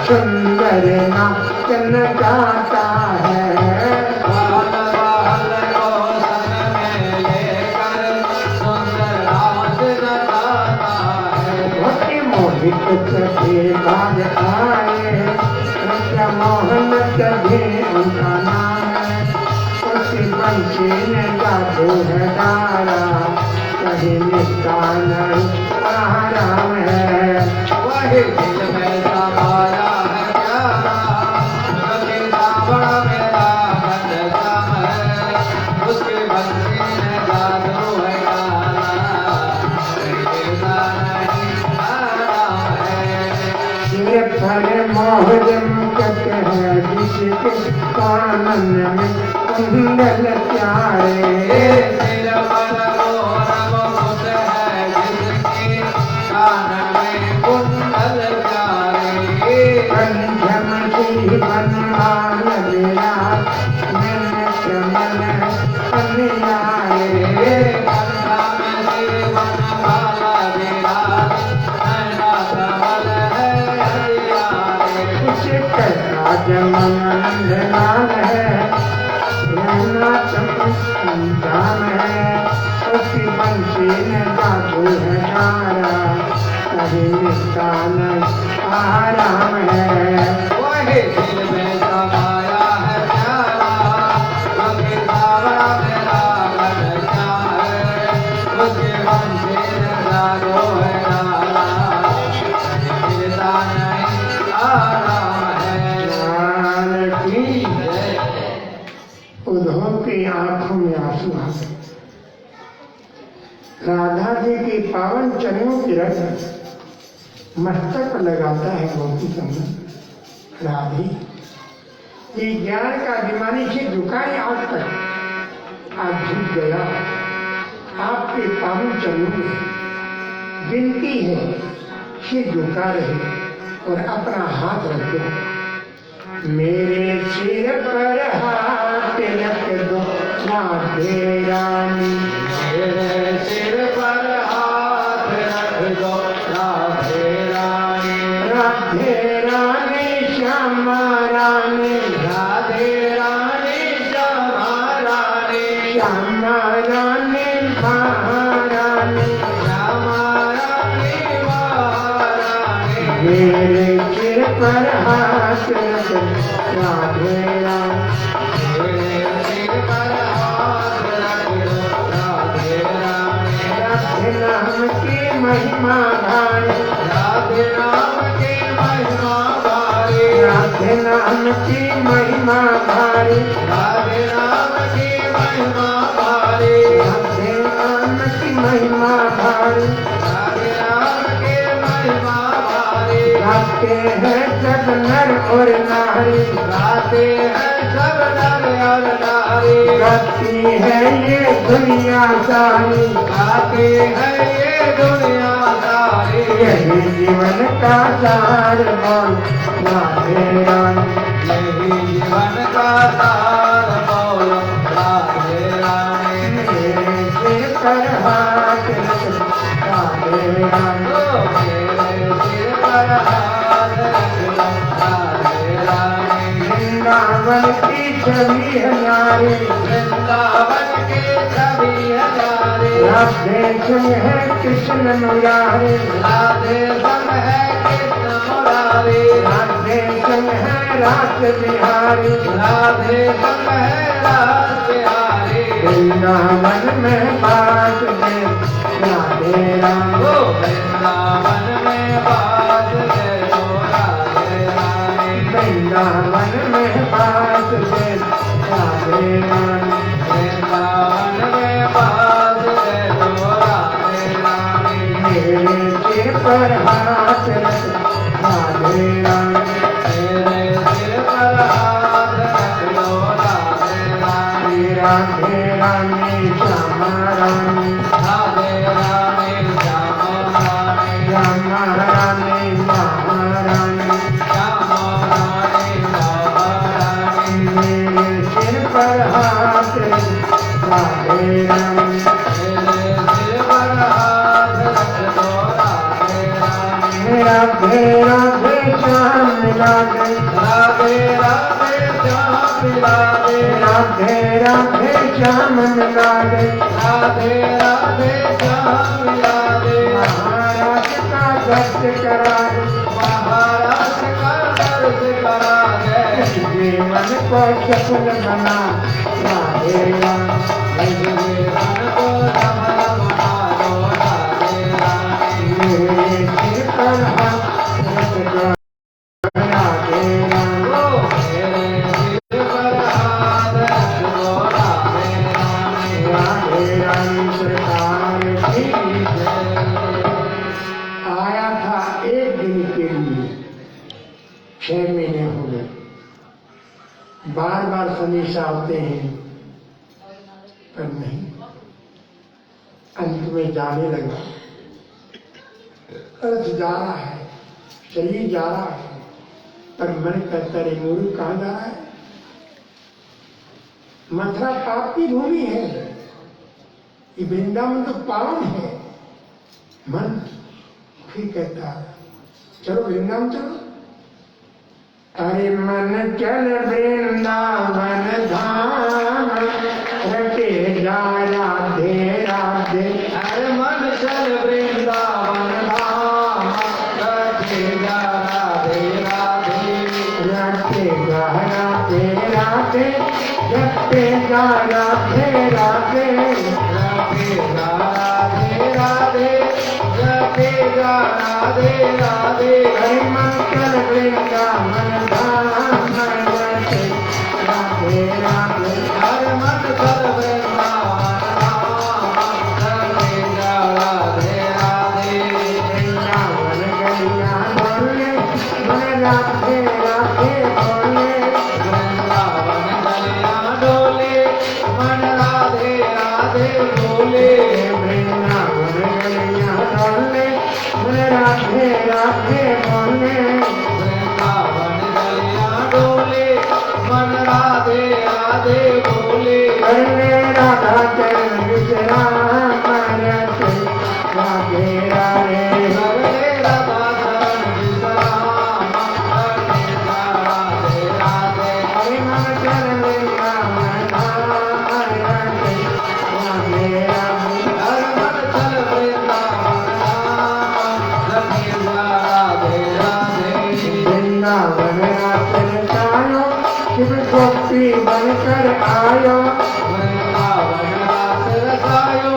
सुंदर नाचन गाता है। बाल बाल को संग में लेकर सुंदर नाच गाता है। भक्ति मोहित सभी भाग आए राजा मोहन सभी उनका नाम है। उसी पंछी ने जादू है डाला कहीं मिलता नहीं आराम है। वही दिल में समाया है प्यारा जो कि सावरा मेरा घनश्याम है। उसके बंसी में जादू है काला मिलता नहीं आराम है। सिर पर मोहर मुकट है जिसके कानन में कुंडल प्यारे। सिर पर मोर मुकुट है जिसके कान में कुंडल प्यारे। कंठम श्री बनवान विराट मन कमल अन्यारे। कंठा में श्रीवन वाला विराट नैना कमल है हरियारे। कुछ कहता जमन लाल है रहना चमन है। उसी बंसी ने जादू है डारा कहीं मिलता नहीं आराम है। वही दिल में समाया है प्यारा जो कि सावरा मेरा घनश्याम है। उसके बंसी में जादू है डाला मिलता नहीं आराम है। ज्ञान की जय। उद्धव की आंखों में आंसू आ गए। राधा जी की पावन चरणों की रस मस्तक पर लगाता है गोपी चंदन। राधे ये ज्ञान का अभिमानी से झुकाए आज तक आज झुक गया आपके पावन चरणों में। विनती है सिर झुका रहे और अपना हाथ रख दो। मेरे सिर पर हाथ रख दो राधे रानी। मेरे सिर पर हाथ रख दो राधे रानी। राधे रानी श्यामा रानी। राधे रानी श्यामा रानी। श्यामा रानी महारानी। श्यामा रानी महारानी। मेरे सिर पर हाथ रख दो राधे रानी। मेरे सिर पर हाथ रख दो राधे रानी। राधे नाम की महिमा भारी। राधे नाम की महिमा भारी। राधे नाम की महिमा भारी। राधे नाम की महिमा भारी। राधे नाम की महिमा भारी। राधे नाम की महिमा भारी। गाते हैं सब नर और नारी। गाते हैं सब नर और नारी। गाती है ये दुनिया सारी। गाते हैं ये दुनिया सारी। यही जीवन का सार बोल राधे रानी। यही जीवन का सार बोलो राधे रानी। मेरे सिर पर हाथ रख दो राधे रानी। ओ मेरे सिर पर हाथ रख दो राधे रानी। वृंदावन की छवि हमारी। वृंदावन के सभी हजारे। राधे संग है कृष्ण मुरारे राधे संग है कृष्ण मुरारी राधे संग है रास बिहारी राधे संग है रास बिहारी वृंदावन में बास दे राधे राम ओ वृंदावन में बास दे दो राधे रानी वृंदावन में बास दे राधे राम वृंदावन में बास दे दो राधे रानी मेरे सिर पर हाथ रख राधे राम मेरे सिर पर हाथ रख लो राधे रानी राधे रानी श्यामा रानी राधे रानी श्यामा रानी श्यामा रानी महारानी श्यामा रानी श्यामा रानी मेरे सिर पर हाथ रख राधे राम मेरे सिर पर हाथ रख दो राधे रानी राधे राधे श्याम राधे राधे राधे श्याम राधे राधे राधे श्याम राधे राधे राधे श्याम राधे महाराज का दर्श करा दे महाराज का दर्श करा दे जीवन को सफल बना राधे राम जीवन को सफल बना दो राधे रानी मेरे सिर पर हाथ रख दो राधे राम ओ मेरे सिर पर हाथ रख दो राधे रानी राधे राम सरकार की आया था एक दिन के लिए 6 महीने हो गए बार बार समीक्षा आते हैं पर नहीं अंत में जाने लगा अर्थ जा रहा है शरीर जा रहा है पर मन कहता रे मूर्ख कहाँ जा रहा है मथुरा पाप की भूमि है ये वृंदावन तो पावन है मन फिर कहता चलो वृंदावन चलो अरे मन चल वृंदावन धाम रटे जा राधे राधे अरे मन चल वृंदावन धाम रखे जा राधे राधे रटे जा राधे राधे रटे जा राधे राधे रखे जा राधे राधे रखे जा राधे राधे अरे मन चल वृंदावन धाम रटे राधे राधे अरे मन चल वृंदावन धाम रखे जा राधे राधे वृंदावन गलियां बोले मन राधे राधे बोले वृंदावन गलियां डोले मन राधे राधे बोले वृंदावन गलियां बोले मन राधे राधे बोले वृंदावन गलियां डोले मन राधे राधे बोले करने राधा चरण विश्राम रखे राधे राधे हरे राधा चरण विश्राम रखे जा राधे राधे हरे मन चरण वृंदावन धाम रखे राधे राधे हर मन चल वृंदावन धाम रखे जा राधे राधे वृंदावन रात रचायो शिव गोपी बनकर आयो वृंदावन रास रसायो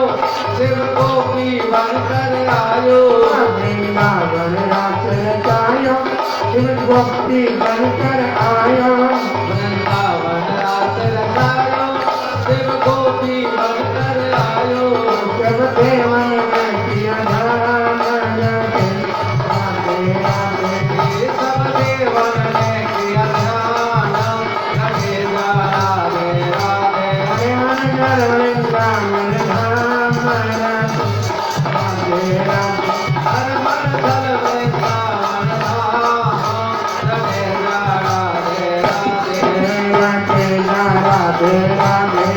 शिव गोपी बनकर आयो वृंदावन रात रचायो शिव गोपी बनकर आयो वृंदावन रास रसायो शिव गोपी बनकर आयो जब देवन में किया धाम रखे राधे राधे ये सब देवन ने किया ध्यान रखे जा राधे राधे हरे मन जल वृंदावन धाम रखे राधे राधे हर मन चल वृंदावन धाम रखे जा राधे राधे रखे जा राधे राधे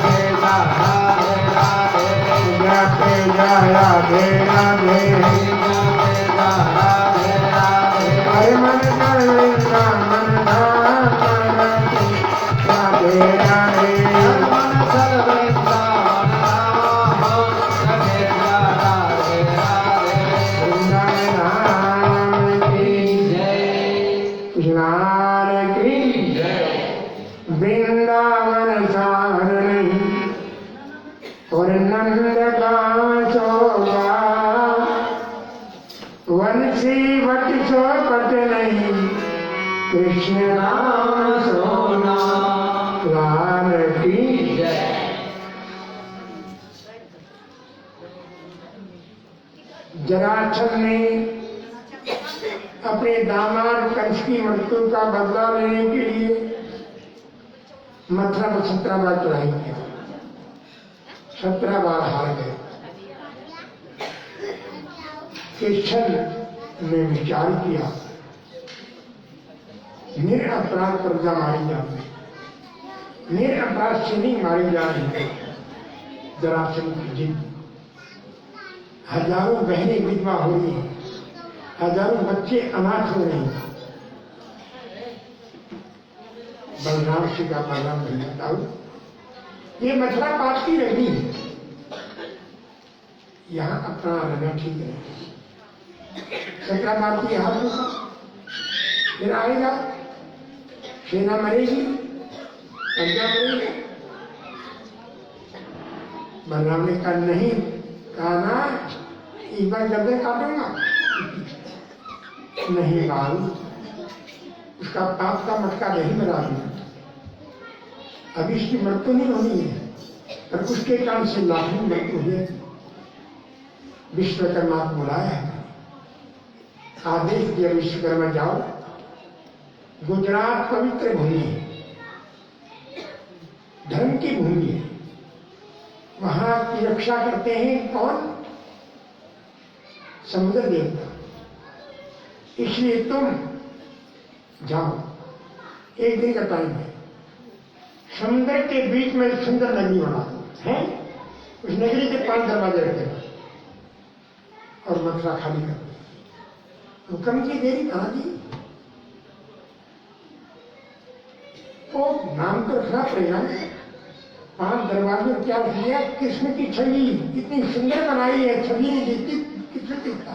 रखे जा राधे राधे रखे जा राधे राधे रखे जा राधे राधे हरे मन जल वृंदावन धाम रखे राधे राधे हर मन चल वृंदावन धाम और नंद गाँव सोगा वंशी वट चौपट नहीं कृष्ण नाम सोना लाल की जय। जरासंध ने अपने दामाद कंस की मृत्यु का बदला लेने के लिए मथुरा में 17 बार चढ़ाई किया, 17 बार हार गए। कृष्ण ने विचार किया निरपराध प्रजा मारी जाती, निरपराध से नहीं मारी जा रही। जरासंध की जिद, हजारों बहनें विधवा हो रही हैं, हजारों बच्चे अनाथ हो रहे हैं। बलराम जी का बलराम भैया ये मथुरा पाप की रही है, यहाँ अपना रहना ठीक है। 17 बार की हार होगा, फिर आएगा, सेना मरेगी, प्रजा मरेगी। बलराम ने कहा नहीं, कहा ना एक बार गर्दन काटूंगा। नहीं बाल, उसका पाप का मटका नहीं बना दिया, अभी इसकी मृत्यु नहीं होनी है, पर उसके कारण से लाखों मृत्यु हुए। विश्वकर्मा को बुलाया है, आदेश दिया विश्वकर्मा जाओ, गुजरात पवित्र भूमि है, धर्म की भूमि है, वहां की रक्षा करते हैं कौन? समुद्र देवता। इसलिए तुम जाओ, एक दिन का टाइम है, समुद्र के बीच में सुंदर नगरी बना दो है, उस नगरी के 5 दरवाजे रखे और मथुरा खाली कर दो। हुक्म की देरी कहाँ दी? वो नाम तो रखना पड़ेगा। 5 दरवाजे क्या दिया? कृष्ण की छवि इतनी सुंदर बनाई है, छवि नहीं दिखती, किसने दिखता?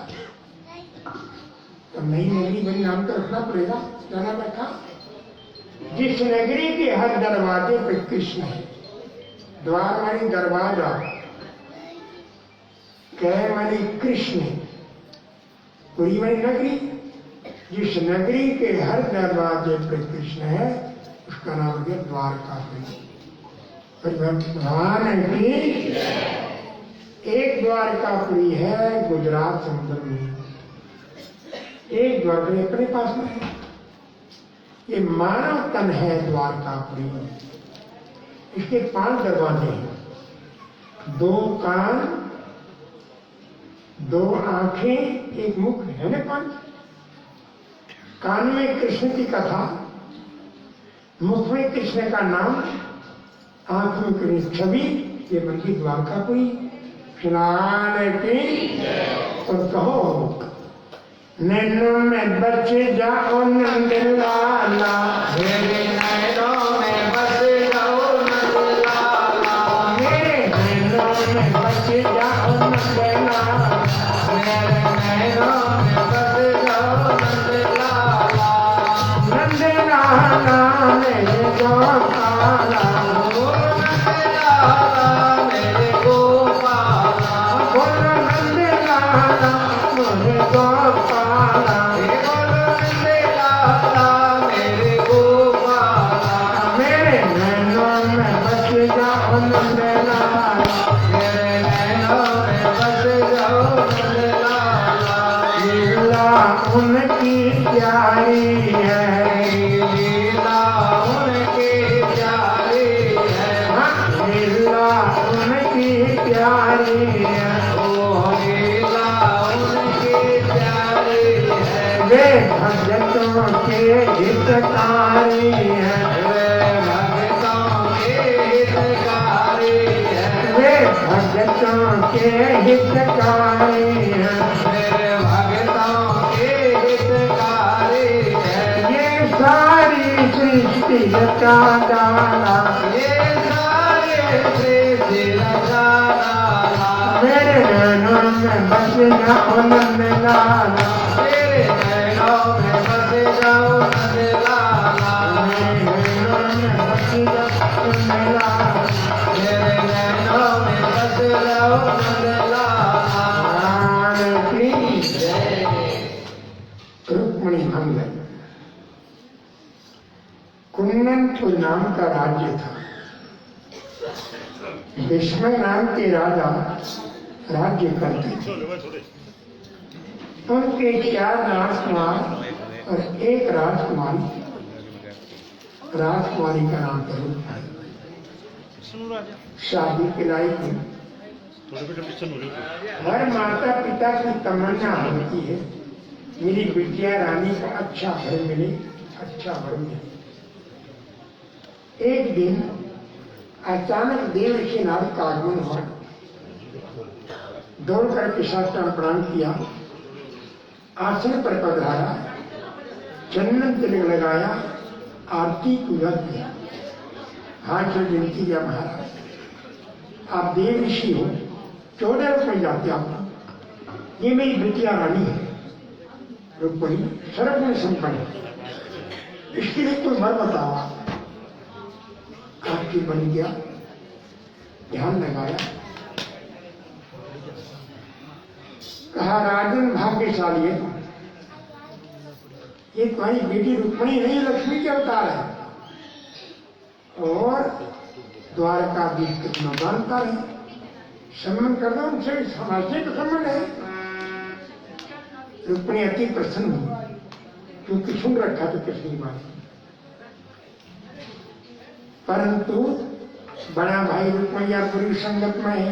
तो नई नगरी बनी, नाम तो रखना पड़ेगा। क्या नाम रखा? जिस नगरी के हर दरवाजे पे कृष्ण है, द्वार मानी दरवाजा, कह मानी कृष्ण, पूरी मानी नगरी। जिस नगरी के हर दरवाजे पे कृष्ण है, उसका नाम है द्वारकापुरी। भगवान की एक द्वारकापुरी है गुजरात समुद्र में, एक द्वारका अपने पास में है। ये मानव तन है द्वारकापुरी। इसके 5 दरवाजे हैं, 2 कान, 2 आंखें, 1 मुख, है ना 5? कान में कृष्ण की कथा, मुख में कृष्ण का नाम, आंख में कृष्ण छवि, ये बन गई द्वारकापुरी। स्नान की और कहो नैनों में बच जाओ नंद लाला, मेरे नैनों में बच जाओ नंद लाला, मेरे नैनों में बच जाओ नंद लाला, मेरे नैनों में बच जाओ नंद लाला, नंद लाला मेरे गोपाला, नंद लाला मेरे गोपाला, बोलो नंद लाला मेरे गोपाला, मेरे गोपाला, मेरे नैनों में बस जाओ नंद लाला, मेरे नैनों में बस जाओ नंद लाला। लीला उनकी प्यारी है, लीला उनकी प्यारी है, लीला उनकी प्यारी है, ओ लीला उनकी प्यारी है। वे भक्तों के हितकारी है, वे भक्तों के हितकारी है, वे भक्तों के हितकारी है, वे भक्तों के हितकारी है। ये सारी सृष्टि रचा डाला, ये सारी सृष्टि रचा डाला, मेरे नैनों में बस जाओ नंद लाला, मेरे नैनों में बस जाओ नंद लाला, मेरे नैनों में बस जाओ नंद लाला, मेरे नैनों में बस रहो नंदलाला राम की जय। रुक्मणी मंगल। कुन्ननपुर नाम का राज्य था। विस्मय नाम के राजा राज्य करते थे। उनके 4 राजकुमार और 1 राजकुमारी। राजकुमारी का नाम था रुक्मणी। शादी के लायक थी। हर माता पिता की तमन्ना होती है मेरी बिटिया रानी को अच्छा घर मिले, अच्छा वर मिले। एक दिन अचानक देवर्षि नारद का आगमन हुआ। दौड़ कर साष्टांग प्रणाम किया, आसन पर पधारा, चंदन तिलक लगाया, आरती पूजा किया। हाथ से विनती किया, महाराज आप देव ऋषि हो, 14 रुपये जाते आपको, ये मेरी बिटिया रानी है रुक्मणी, सर्वगुण संपन्न है, इसके लिए कोई वर बताओ। आपकी बन गया, ध्यान लगाया, कहा राजन भाग्यशाली है, ये तुम्हारी बेटी रुक्मणी नहीं, लक्ष्मी के अवतार है और द्वारका कितना जानता है, सम्मान कर दो उनसे, समाज से तो संबंध है। रुक्मणी अति प्रसन्न हुई क्योंकि सुन रखा था कृष्ण की बात। परंतु बड़ा भाई रुक्मैया बुरी संगत में है,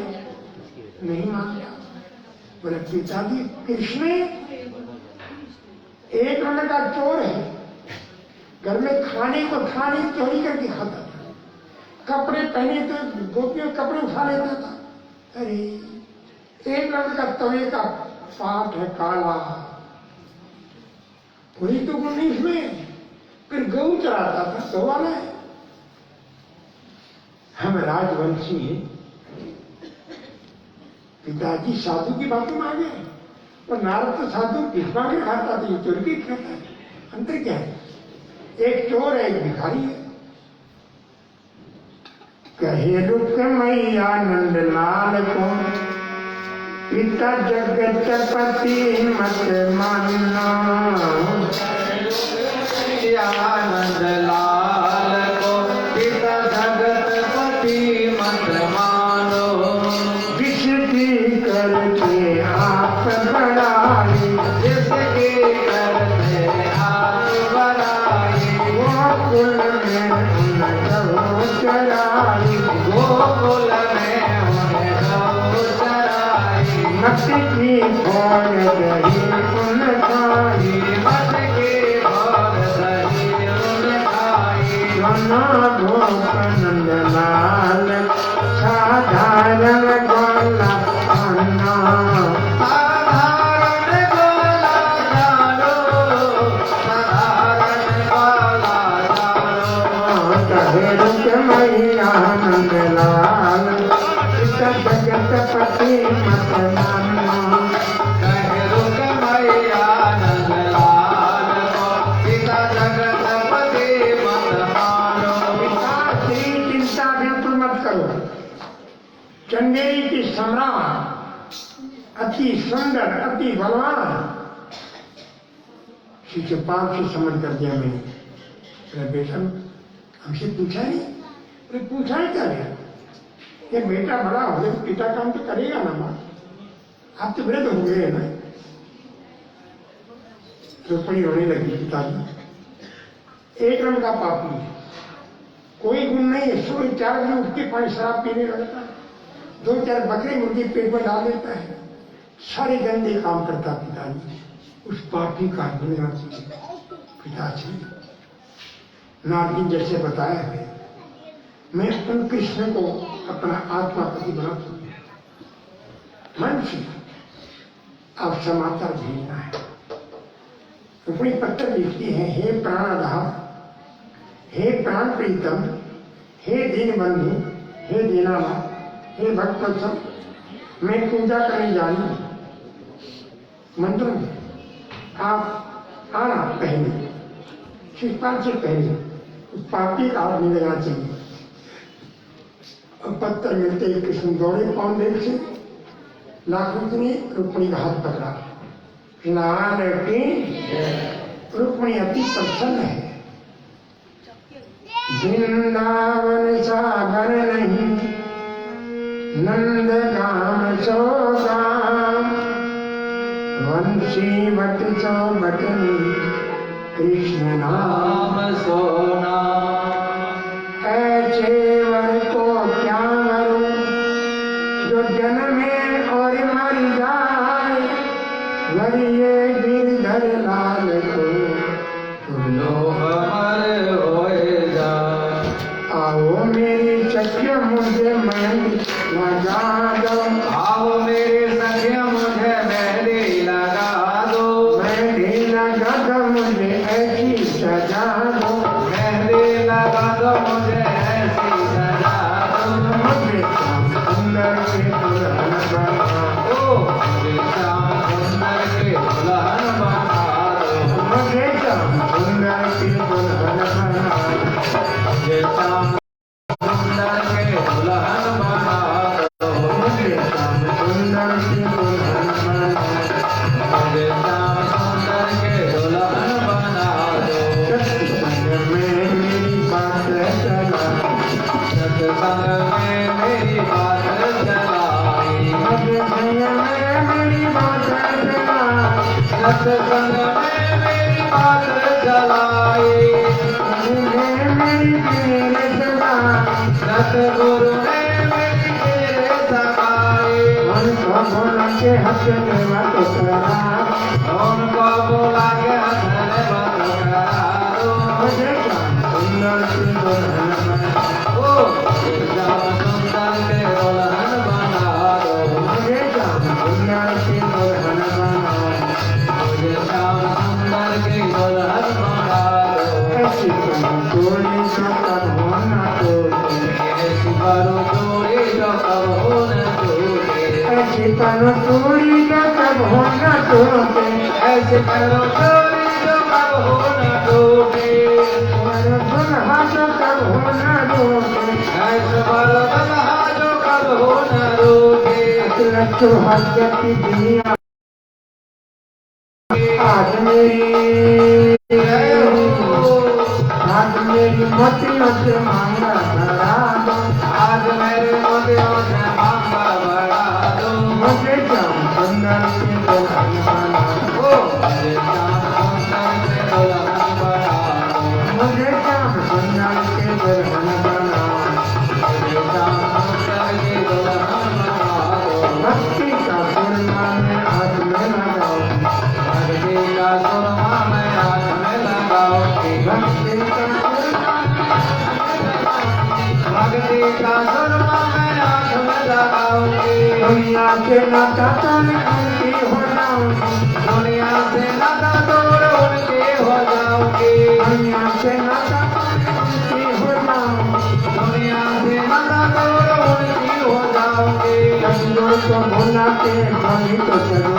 नहीं मान गया। बोले पिताजी कृष्ण एक नंबर का चोर है, घर में खाने को खाने चोरी करके खाता था, कपड़े पहने तो गोपियों कपड़े उठा लेता था। अरे एक नंबर का तवे का पाठ है काला, वही तो गुण नहीं इसमें। फिर गऊ चराता था, गवाला है। हम राजवंशी हैं, पिताजी साधु की बातों में आ गए, और नारद तो साधु भिखमा के खाता था, ये चोर भी खाता है। अंतर क्या है? एक चोर है, एक भिखारी है। कहे रुक्मैया नंदलाल को पिता जगतपति मत मानना, नंदलाल को पिता जगतपति मत मानो, जिसकी करके आप बड़ाई, जिसकी करते आप बड़ाई, गोकुल में उनको चराई, गोकुल में उन्हें गौ चराई, मत की भोर दही उन खाई, मत की भोर दही उन खाई, सोना भोग नंदलाल साधारण गोला अन्ना, साधारण गोला चारो, साधारण गोला चारो, कहे रुक्मैया नंदलाल पिता जगतपति मत मानना, कहे रुक्मैया नंदलाल को पिता जगतपति मत मानो, तेरी चिंता बिल्कुल मत करो। चंदेरी की सम्राट, अति सुंदर, अति बलवान, शिशुपाल से समझ कर दिया मैंने। अरे बेटा हमसे पूछा नहीं? अरे पूछा ही क्या गया? ये बेटा बड़ा हो गया, पिता काम तो करेगा ना माँ, आप तो वृद्ध हो गए ना। रुक्मणी रोने लगी, पिताजी एक रंग का पापी है, कोई गुण नहीं है, सुबह 4 बजे उठ के 5 शराब पीने लगता है, 2-4 बकरे मुर्गी पेट में डाल देता है, सारे गंदे काम करता पिताजी। उस पापी का मिलना चाहिए पिताजी। नारद जैसे बताया है, मैं उन कृष्ण को अपना आत्मा पति बना सकूं। मन से अब समाचार भेजना है। रुक्मणी पत्र लिखती है, हे प्राणाधार, हे प्राण प्रीतम, हे दीन बंधु, हे दीनानाथ, हे भक्तवत्सल, मैं पूजा करने जा रही हूँ। मंत्र में आप आना पहले, शिष्यपाल से पहले उस पापी का हाथ नहीं लगना चाहिए। अब पत्थर मिलते एक कृष्ण दौड़े पाँव देख से लाखों ने रुक्मिणी का हाथ पकड़ा। लाल की रुक्मिणी अति प्रसन्न है। वृंदावन सागर नहीं नंद गाम सो गाम वंशी बट सो बटनी कृष्ण नाम नाम सोना ऐसे वर को क्या करूं जो जन्मे और मर जाए वरिये गिरधर लाल को तुम लोग मर होए जा आओ मेरी सखिया मुझे मेहंदी लगा दो। आओ मेरे सखिया मुझे मेहंदी लगा दो मेहंदी लगा दो मुझे ऐसी सजा दो। मेहंदी लगा दो मुझे ऐसी सजा दो मुझे श्याम सुंदर के दुल्हन बना ओ मुझे श्याम सुंदर के दुल्हन बना दो मुझे श्याम सुंदर के दुल्हन बना मुझे श्याम सुंदर के दुल्हन बना दो मुझे श्याम सुंदर के दुल्हन बना मुझे श्याम सुंदर के दुल्हन बना दो सत्संग में मेरी बात चला सत्संग में मेरी बात चलाई सत्संग में मेरी बात चला सत्संग में मेरी बात चलाई मेरी तेरे सदा सतगुरु ने मेरी तेरे सगाई मन को बोला के हंस देवा तो करा उनको बोला के हंसने मत करो मुझे श्याम सुंदर के दुल्हन बना ओ श्याम सुंदर के दुल्हन बना दो मुझे श्याम सुंदर के दुल्हन बना मुझे श्याम सुंदर के दुल्हन बना दो ऐसी चोरी जो कब होना टूटे ऐसी करो चोरी जो कब हो न टूटे ऐसी करो चोरी जो कब होना टूटे ऐसे करो चोरी जो कब हो न टूटे और दुल्हा जो कब होना टूटे ऐसे बल बलहा जो कब हो न टूटे लच्छो हज की दुनिया आज मेरी जय हो आज मेरी मोतियों से मांगा करा दो आज मेरे मोतियों से मांगा बढ़ा दो मुझे श्याम सुंदर के दुल्हन बना ओ मुझे श्याम सुंदर के दुल्हन बना दो मुझे श्याम सुंदर के दुल्हन बना मुझे श्याम सुंदर के दुल्हन बना दो भक्ति का सुरमा में हाथ में लगाओ भक्ति का सुरमा मैं हाथ में लगाऊंगी भक्ति का भक्ति का सुरमा मैं हाथ में लगाऊंगी दुनिया से नाता तोड़ उनकी हो जाऊंगी दुनिया से नाता तोड़ उनके हो जाऊंगी दुनिया से नाता तोड़ उनकी हो जाऊंगी दुनिया से नाता तोड़ उनकी हो जाऊंगी गुरु को भुला के भली तो चलो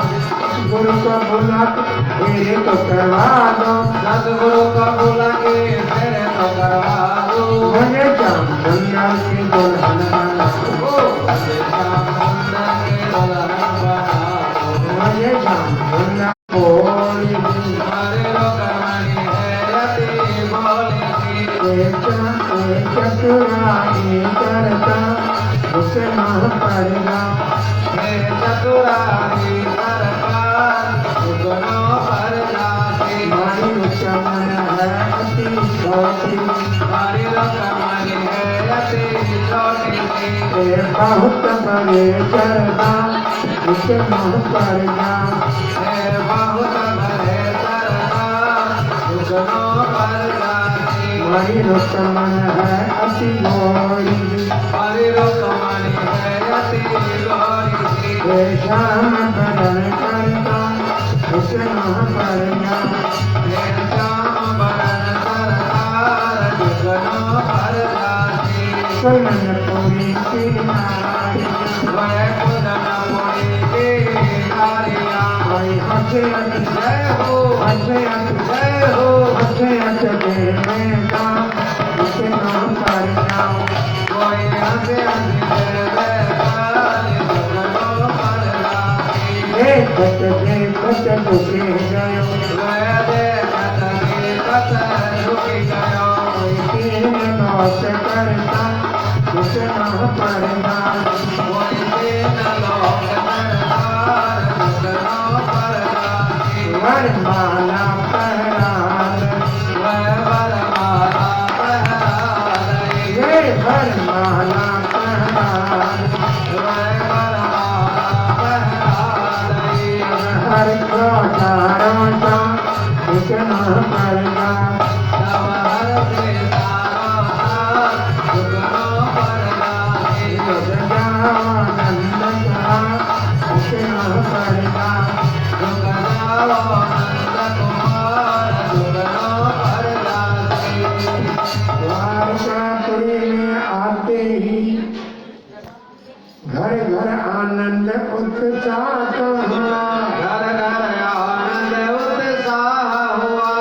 गुरु को भुला के मेरे तो करवा दो सतगुरु को बुला के मेरे तो करवा दो मुझे श्याम सुंदर के दुल्हन बना ओ मुझे श्याम सुंदर के दुल्हन बना दो मुझे श्याम सुंदर बोली हमारे लोग मणि है रति बोली चतुराई करता घुसना पड़ेगा हे चतुराई सरकार सुगनो पर जाती हमारी चमन है अति छोटी हमारी लोग मणि है रति छोटी सी ये बहुत बड़े चरदा घुसना पड़ेगा हे बहुत भले सरकार सुगनो पर जाती हमारी चमन है अति गोरी हमारी लोग मणि है रति गौरी सी ये श्याम बदन करता घुसना पड़ेगा हे श्याम बरन सरकार सुगनो पर जाती सुनन पूरी की नारी वह कुदन मुड़ी की नारियां कोई हंसे जय हो हंसे जय हो हंसे देगा घुसना पड़ेगा कोई हंसी हंसी दे ताली दुखनो पर लागी देखत देखत दुखे गयो गया देखत देखत रुकी गयो कोई तीन नौत करता कुछ न पड़ना कोई दिन लोक दरबार दुखनो पर लागी वरमाला पहरान वह वरमाला पहरा लई ये वरमाला पहरान वह वरमाला पहरा लई हर प्रकारों का कुछ न पड़ना तब हर से तारा दुखनो पर लागी गजानंद का कुछ न पड़ना दुख जाओ नंद कुमार दुखनो पर लागी द्वारकापुरी में आते ही घर घर आनंद उत्साह हुआ घर घर आनंद उत्साह हुआ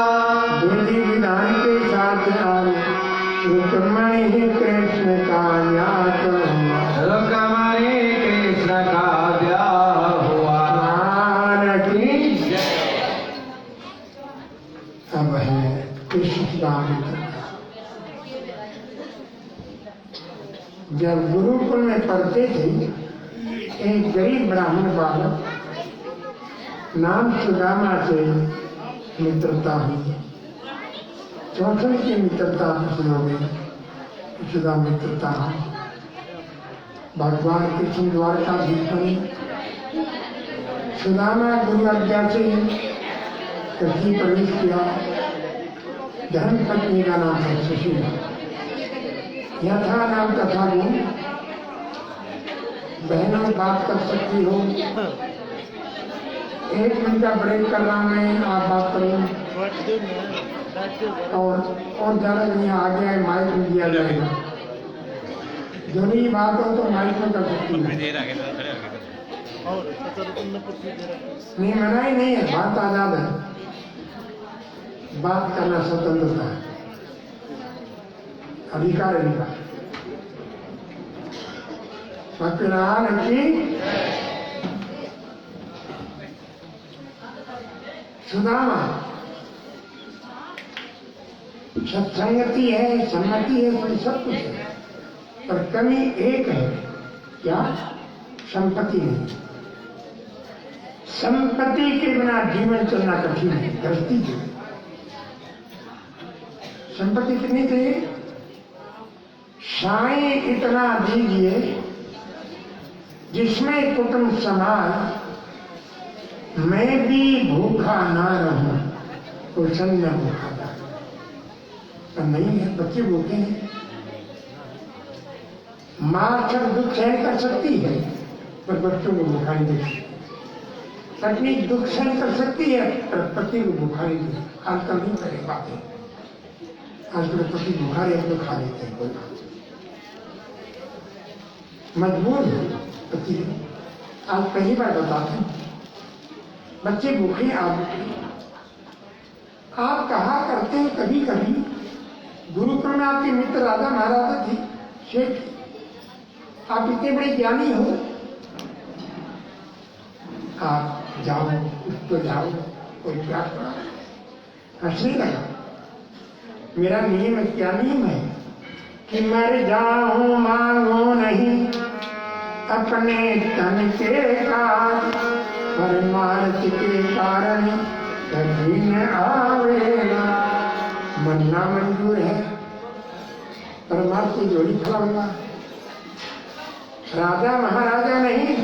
विधि विधान के साथ आए रुक्मणी कृष्ण का ज्ञात हुआ रुक्मणी कृष्ण का ब्याह हुआ नार की अब है कृष्ण का विचार। जब गुरुकुल में पढ़ते थे एक गरीब ब्राह्मण बालक नाम सुदामा से मित्रता हुई। चौथे की मित्रता शुरू हुई, सुधा मित्रता हुई। भगवान कृष्ण द्वारका भीषण सुदामा गुरु आज्ञा से कृषि प्रवेश किया। धर्म पत्नी का नाम है सुशीला। यथा नाम तथा गुण। बहनों बात कर सकती हो, 1 मिनट का ब्रेक कर रहा मैं, आप बात करो और ज्यादा नहीं आगे आए माइक में दिया जाएगा। जो नहीं बात हो तो माइक में कर सकती है, नहीं मना ही नहीं है, बात आजाद है, बात करना स्वतंत्रता है, अधिकार है इनका। भक्तनाथ की सुदामा सत्संगति है, सम्मति है, कोई सब कुछ है, पर कमी एक है, क्या? संपत्ति नहीं। संपत्ति के बिना जीवन चलना कठिन है, गृहस्थी जो संपत्ति कितनी चाहिए? साईं इतना दीजिए जिसमें कुटुंब समाज मैं भी भूखा ना रहूं, तो संग भूखा था। पर नहीं है, बच्चे भूखे हैं। माँ सब दुख सहन कर सकती है, पर बच्चों को भूखा नहीं दे सकती। पत्नी दुख सहन कर सकती है, पर पति को भूखा नहीं दे सकती। आजकल नहीं करे बातें, आजकल पति भूखा रहे तो खा लेते हैं, कोई बात मजबूर है पति। आज पहली बार बताते हैं, बच्चे भूखे, आप भूखे। आप कहा करते हैं कभी कभी, गुरुकुल में आपके मित्र राजा महाराजा थी, शेठ, आप इतने बड़े ज्ञानी हो, आप जाओ, कुछ तो जाओ, कोई प्यास पड़ा। हंसने लगा। मेरा नियम क्या नियम है कि मर जाऊं मांगो नहीं अपने तन के कारण, परमार्थ के कारण कभी न आवेगा। मरना मंजूर है, परमार्थ की जोड़ी खड़ा होगा। राजा महाराजा नहीं,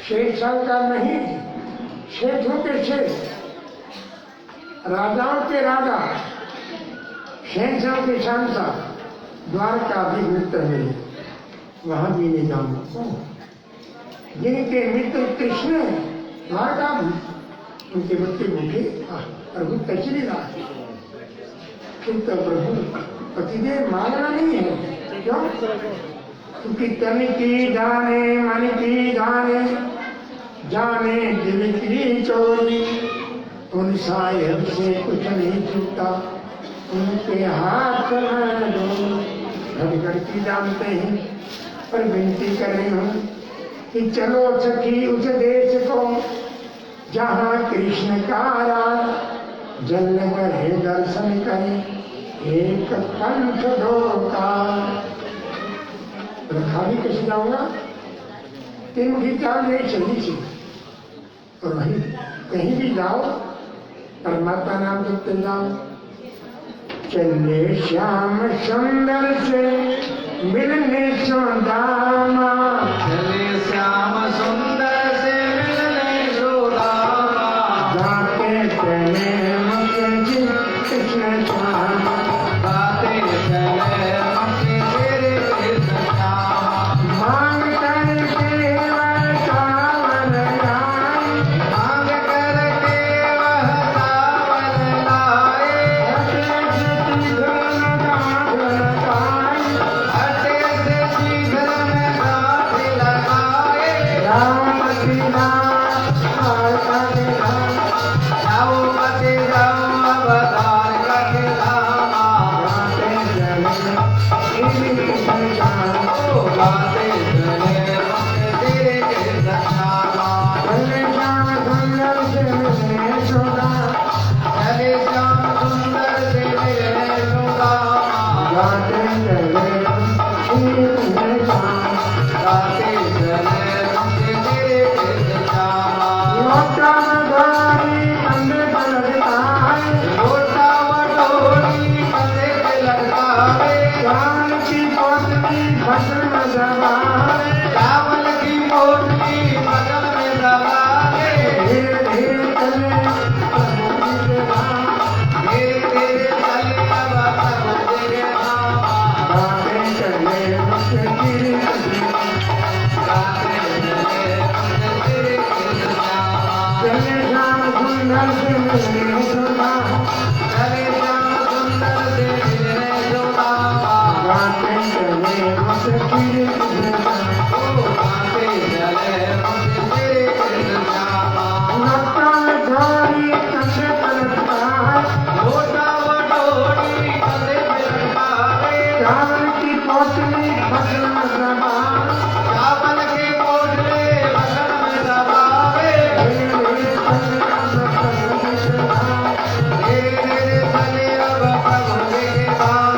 शेख साहूकार नहीं, शेठों के शेठ, राजाओं के राजा, शहंशाह के शहंशाह, द्वारका भी मित्र मेरे, वहां भी नहीं जाऊंगा। जिनके मित्र कृष्ण द्वारका भी, उनके बच्चे भूखे, प्रभु कचरी रहा है। फिर तो प्रभु पतिदेव मांगना नहीं है, क्यों? क्योंकि तन की जाने, मन की जाने, जाने दिल की चोरी, उन साहिब से कुछ नहीं छूटा, उनके हाथ में दो। घड़ की जानते हैं, पर विनती कर रही हूँ कि चलो सखी उस देश को जहाँ कृष्ण का राज जल बढ़े दर्शन करें एक पंथ दो का। खाली कैसे जाऊंगा, 3 मुखी चाल नहीं चलनी चाहिए। और वहीं कहीं भी जाओ परमात्मा नाम जपते जाओ। चले श्याम सुंदर से मिलने सुदामा, चले श्याम सुंदर से मिलने सुदामा, गाते चले मुझे जी कृष्ण श्याम, गाते चले मुझे तेरे कृष्ण श्याम। मांग करके वह सावन आए, मांग करके वह सावन लाए, हटे से शीघ्र में गांठ लगाए, हटे से शीघ्र में गांठ लगाए। राम की नाम आगे जाओ पति जाओ अवतार का खिलामा, गाते चले कृष्ण श्याम, ओ गाते चले मुझे तेरे कृष्ण श्यामा। चले श्याम सुंदर से मिलने सुदामा, चले श्याम सुंदर से मिलने सुदामा, गाते चले कृष्ण श्याम, गाते चले मुझे तेरे कृष्ण श्यामा। लोटा बधाई कंधे पर लटकाए, लोटा वटोरी कंधे पे लटकाए, चावल की पोटली फसल में दबाए, चावल की पोटली बगल में दबाए। धीरे धीरे चले प्रभु जी के धाम, धीरे धीरे चले अब प्रभु तेरे धाम, गाते चले मुझे कृष्ण, गाते चले मुझे तेरे कृष्ण श्यामा। चले श्याम सुंदर से मिलने सुदामा, चले श्याम सुंदर से मिलने सुदामा, गाते चले मुझे कृष्ण, ओ गाते चले मुझे तेरे कृष्ण श्यामा। लोटा बधाई कंधे पर लटकाए, लोटा वटोरी कंधे पे लटकाए, चावल की पोटली फसल में दबाए, चावल के पोटले बगल में दबावे। धीरे धीरे चले अब प्रभु जी के धाम, धीरे धीरे चले अब प्रभु जी के धाम,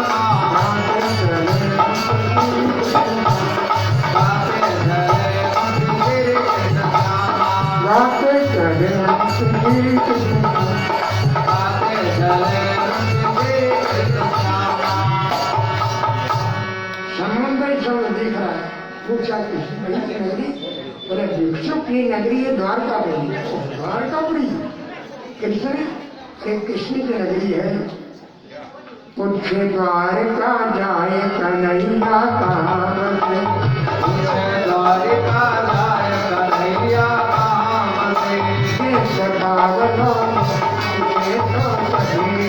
गाते चले मुझे कृष्ण, गाते चले मुझे तेरे कृष्ण श्यामा। गाते चले मुझे कृष्ण, गाते चले मुझे तेरे कृष्ण श्यामा। समुद्र ही समुद्र दिख रहा है। पूछा कृष्ण कहीं से नगरी, बोले भिक्षु की नगरी है द्वारका बड़ी। द्वारका बड़ी कृष्ण, एक कृष्ण की नगरी है। पूछे द्वारका जाए कन्हैया कहाँ बसे, मुझे द्वारिका जाय कन्हैया कहाँ बसे। ये सखावलो पूछे तो सभी,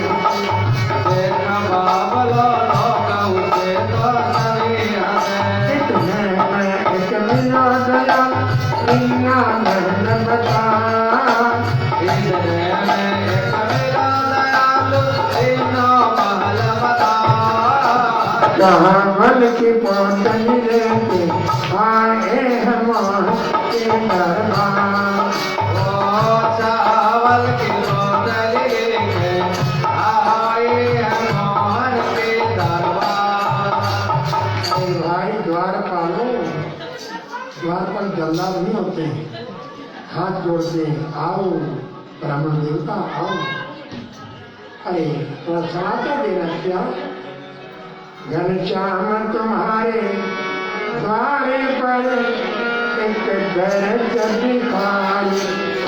देख बाबलो लोग उसे तो सभी हंसे। इतने में एक मिला दया बिना मन बता, इतने में एक मेरा दयालु तीनों महल बता। कहाँ मन की पोटली लेके आए हम के दरबार, ओ चावल की बोतली लेके आए हैं मोहन के दरबार। अरे भाई द्वारपालो, द्वारपाल जल्लाद नहीं होते हैं, हाथ जोड़ते हैं, आओ ब्राह्मण देवता आओ। अरे थोड़ा समाचार देना क्या, घनश्याम तुम्हारे द्वारे पर एक दर्द दिखाई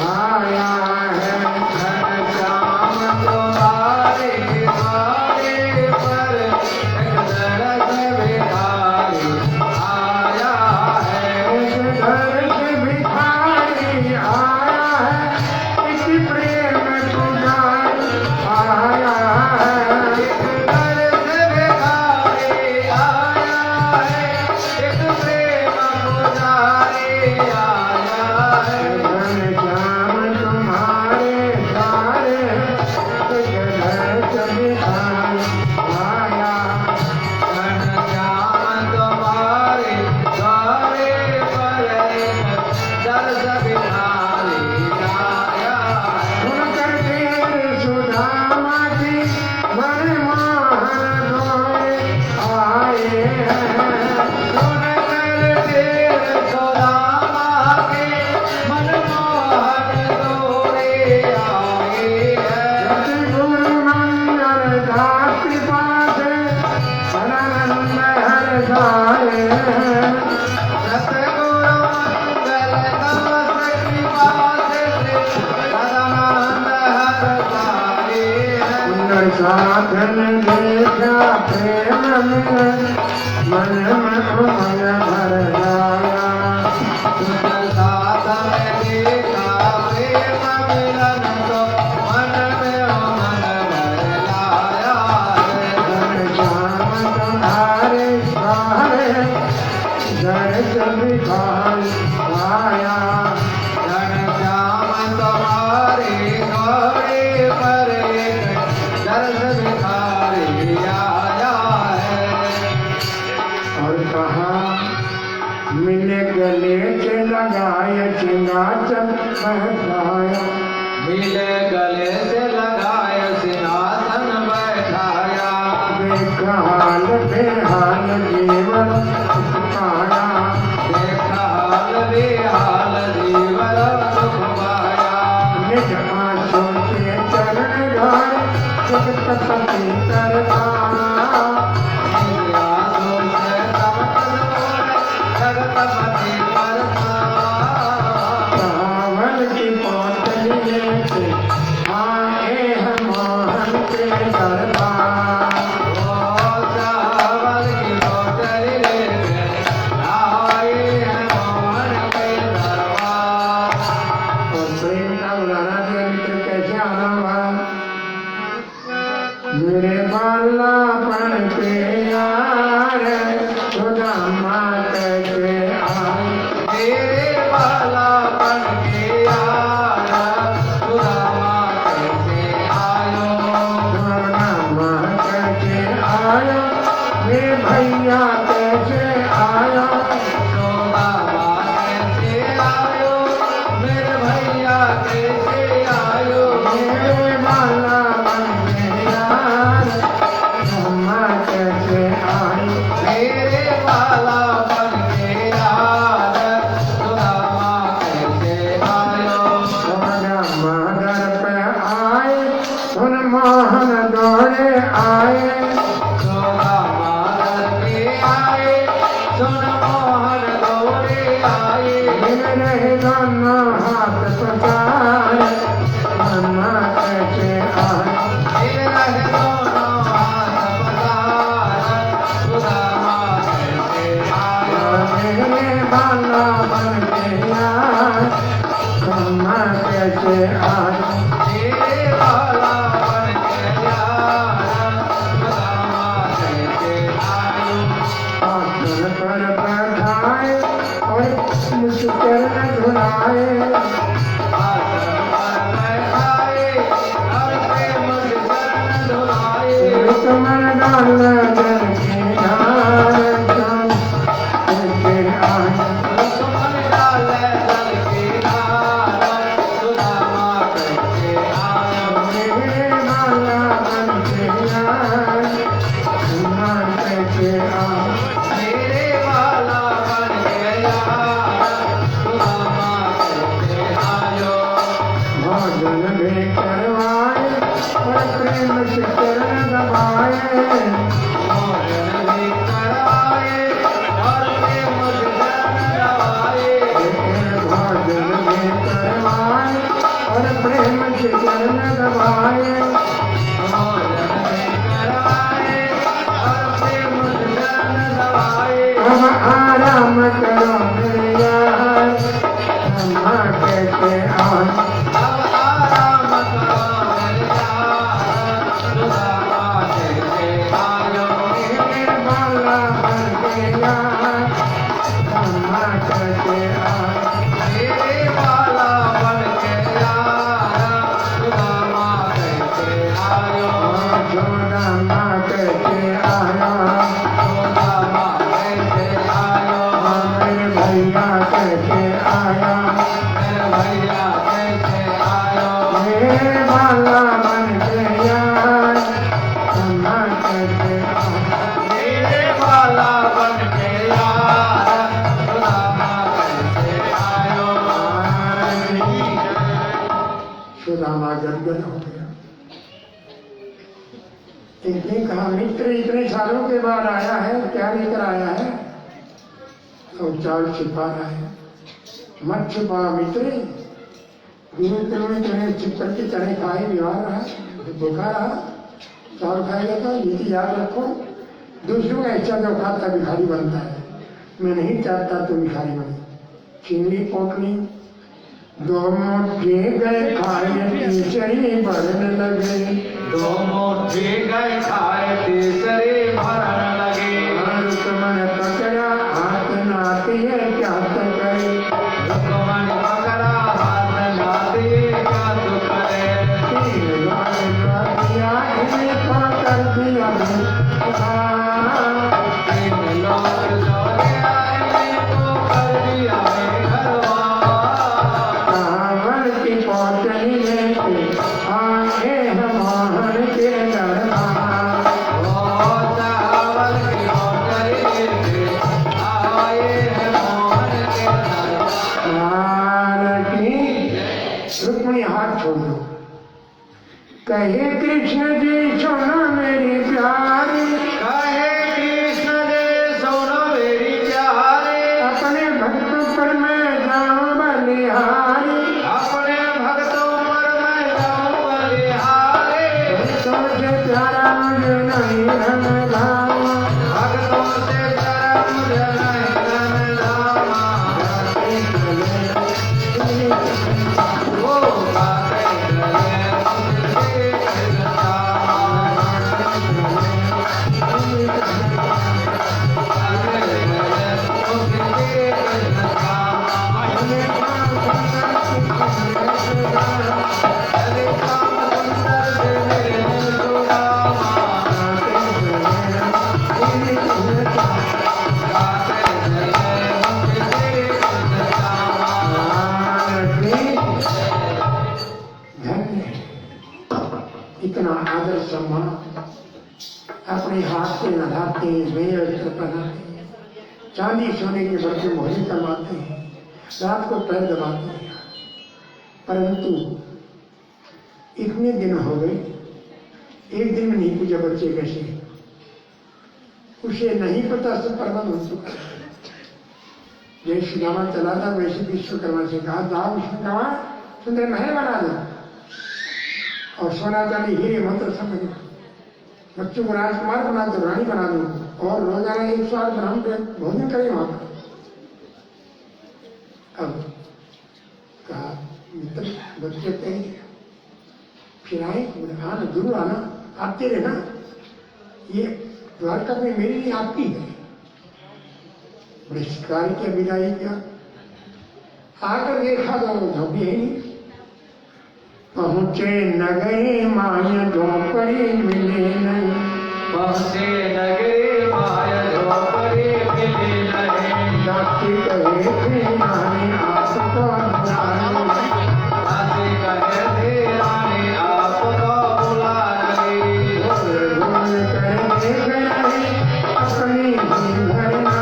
आया है, घनश्याम तुम्हारे द्वारे पर एक दरद भिखारी आया है। एक दर्द भिखारी आया है, एक प्रेम पुजारी आया है, एक दरद भिखारी आया है, एक प्रेम पुजारी आया है। दर्श भिखारी आया सुनकर देर सुदामा की मन मोहन धोए आए हैं। सुनकर देर सुदामा के मनमोहन दौड़े आए हैं। गुरु मंगल दास कृपा से सदानंद हर गाए हैं। सतगुरु मंगल दास कृपा से सदानंद हर गाए हैं। सुंदर साधन देखा प्रेम मिलन मन में उमंग भर गाया। सुंदर साधन देखा प्रेम मिलन तो मन में उमंग भर लाया है। श्याम तुम्हारे सहारे दर्श भिखारी आया। घनश्याम तुम्हारे घोड़े पर एक दर्श भिखारी आया है। और कहा मिले गले से लगाए सिंहासन बैठाया। मिले गले से लगाए सिंहासन बैठाया। देखा हाल बेहाल जीवन पाया। देखा हाल बेहाल जीवन सुख पाया। निज आंसू से चरण धारे जगतपति करता। निज आंसू से कमल मोड़ जगतपति करता। सावन की पौतली लेके आए हैं मोहन के दरबार। ओ चावल की बोतल लेके आए हैं मोहन के दरबार। और प्रेम का बुलाना दिया मित्र कैसे आना हुआ। मेरे बालापन के यार सुदामा कैसे आए। मेरे बालापन के यार सुदामा कैसे आयो। सुदामा कैसे आयो। मेरे भैया कैसे आयो। सुदामा कैसे आयो। मेरे भैया कैसे आयो। मेरे बालापन के यार सुदामा कैसे आयो। मेरे बालापन के यार सुदामा कैसे आयो। सुदामा दर पे आए सुन मोहन दौड़े आए। सुदामा दर पे आए सुन मोहन दौड़े आए। मेरे दोनों हाथ पसारे सुदामा कैसे आए। मेरा दोनों हाथ पसार सुदामा कैसे आयो। मेरे बाला बन के यार सुदामा कैसे आए। मेरे बालापन के यार सुदामा कैसे आयो। आसन पर बैठाए और मुस्कुर धुलाए। आसन पर बैठाए और प्रेम से चरण धुलाए। कमर डाल जल के धार जान कैसे आए। सुमन डाले जल के धार सुदामा कैसे आयो। मेरे बाला बन के यार सुदामा कैसे आए। मेरे बालापन के यार सुदामा कैसे आयो। भोजन भी करवाए और प्रेम से चरण दबाए। भोजन भी कराए और प्रेम से चरण दबाए। भोजन भी करवाए और प्रेम से चरण दबाए। भोजन भी कराए और प्रेम से चरण दबाए। अब आराम करो मेरे यार सुदामा कैसे आए। अब आराम करो मेरे यार सुदामा कैसे आयो। मेरे बाला बन के यार सुदामा कैसे आए। मेरे बालापन के यार सुदामा कैसे आयो। सुदामा कैसे आया। सुदामा कैसे आयो। मेरे भैया कैसे आया। सुदामा गदगद हो गया। एक ने कहा, मित्र इतने सालों के बाद आया है, क्या लेकर आया है? और चाल छिपा रहा है। मत छुपा मित्र, गुरु तुम्हें तुम्हें छिप करके चने खाए बीमार रहा, भूखा रहा, चावल खाएगा तो ये याद रखो, दूसरों का इच्छा जो खाता भिखारी बनता है। मैं नहीं चाहता तुम भिखारी बने। चिंगड़ी पोटली दो मुट्ठी गए खाए, तीसरी भरने लगे। दो मुट्ठी गए खाए, तीसरी भरने लगे। रुकमन पकड़ा हाथ नाती है, क्या तो करे। रुकमन पकड़ा हाथ नाती है, क्या तो करे। तीन बार दिया इन्हें कर दिया, तीन लोग जो गया इन्हें को कर दिया घरवा। कांवर की पोटली लेके आए हम मोहन के दरबार। ओ चावल की पोटली लेके आए हैं मोहन के दरबार की रुक्मिणी हाथ छोड़ दो। कहे कृष्ण जी सुनो मेरी प्यारी, कहे कृष्ण जी सुनो मेरी प्यारी। अपने भक्त पर मैं जाऊं बलिहारी। अपने भक्तों पर मैं जाऊं बलिहारी। तुमसे प्यारा मुझे नहीं रन धामा, भक्तों से प्यारा मुझे नहीं रन धामा। वो बातें करे मुझसे कृष्णधामा। अरे मेरे मुझसे कृष्णधामा। अरे काम सुंदर से मेरे सुदामा। गाते चले मुझसे कृष्णधामा। धन्य इतना आदर सम्मान, अपने हाथ से लगाते मेल पहनाते, चांदी सोने के बर्तन मोहनी करवाते हैं, रात को पैर दबाते हैं। परंतु इतने दिन हो गए, एक दिन में नहीं पूजा बच्चे कैसे, उसे नहीं पता सब प्रबंध हो चुका है। जैसे सुदामा चला था वैसे विश्वकर्मा से कहा, जाओ विश्वकर्मा सुंदर महल बना दो और सोना चांदी हीरे मंत्र सब बना, बच्चों को राजकुमार बना दो, रानी बना दो, और रोजाना 108 ब्राह्मण भोजन करें वहां पर। अब कहा मित्र बच्चे कहे फिर आए, आना जरूर आना, आते रहना, ये द्वारका में मेरी नहीं आपकी है। बड़े शिकारी की विदाई किया, आकर देखा तो झोंपड़ी है नहीं। पहुंचे नगरी माया झोंपड़ी मिले नहीं। पहुंचे नगरी माया झोंपड़ी मिली नहीं। दासी कहे थे रानी आपको बुलाए, दासी कहे थे रानी आपको बुला रही। बोल बोल कहे गए अपनी ही भरना,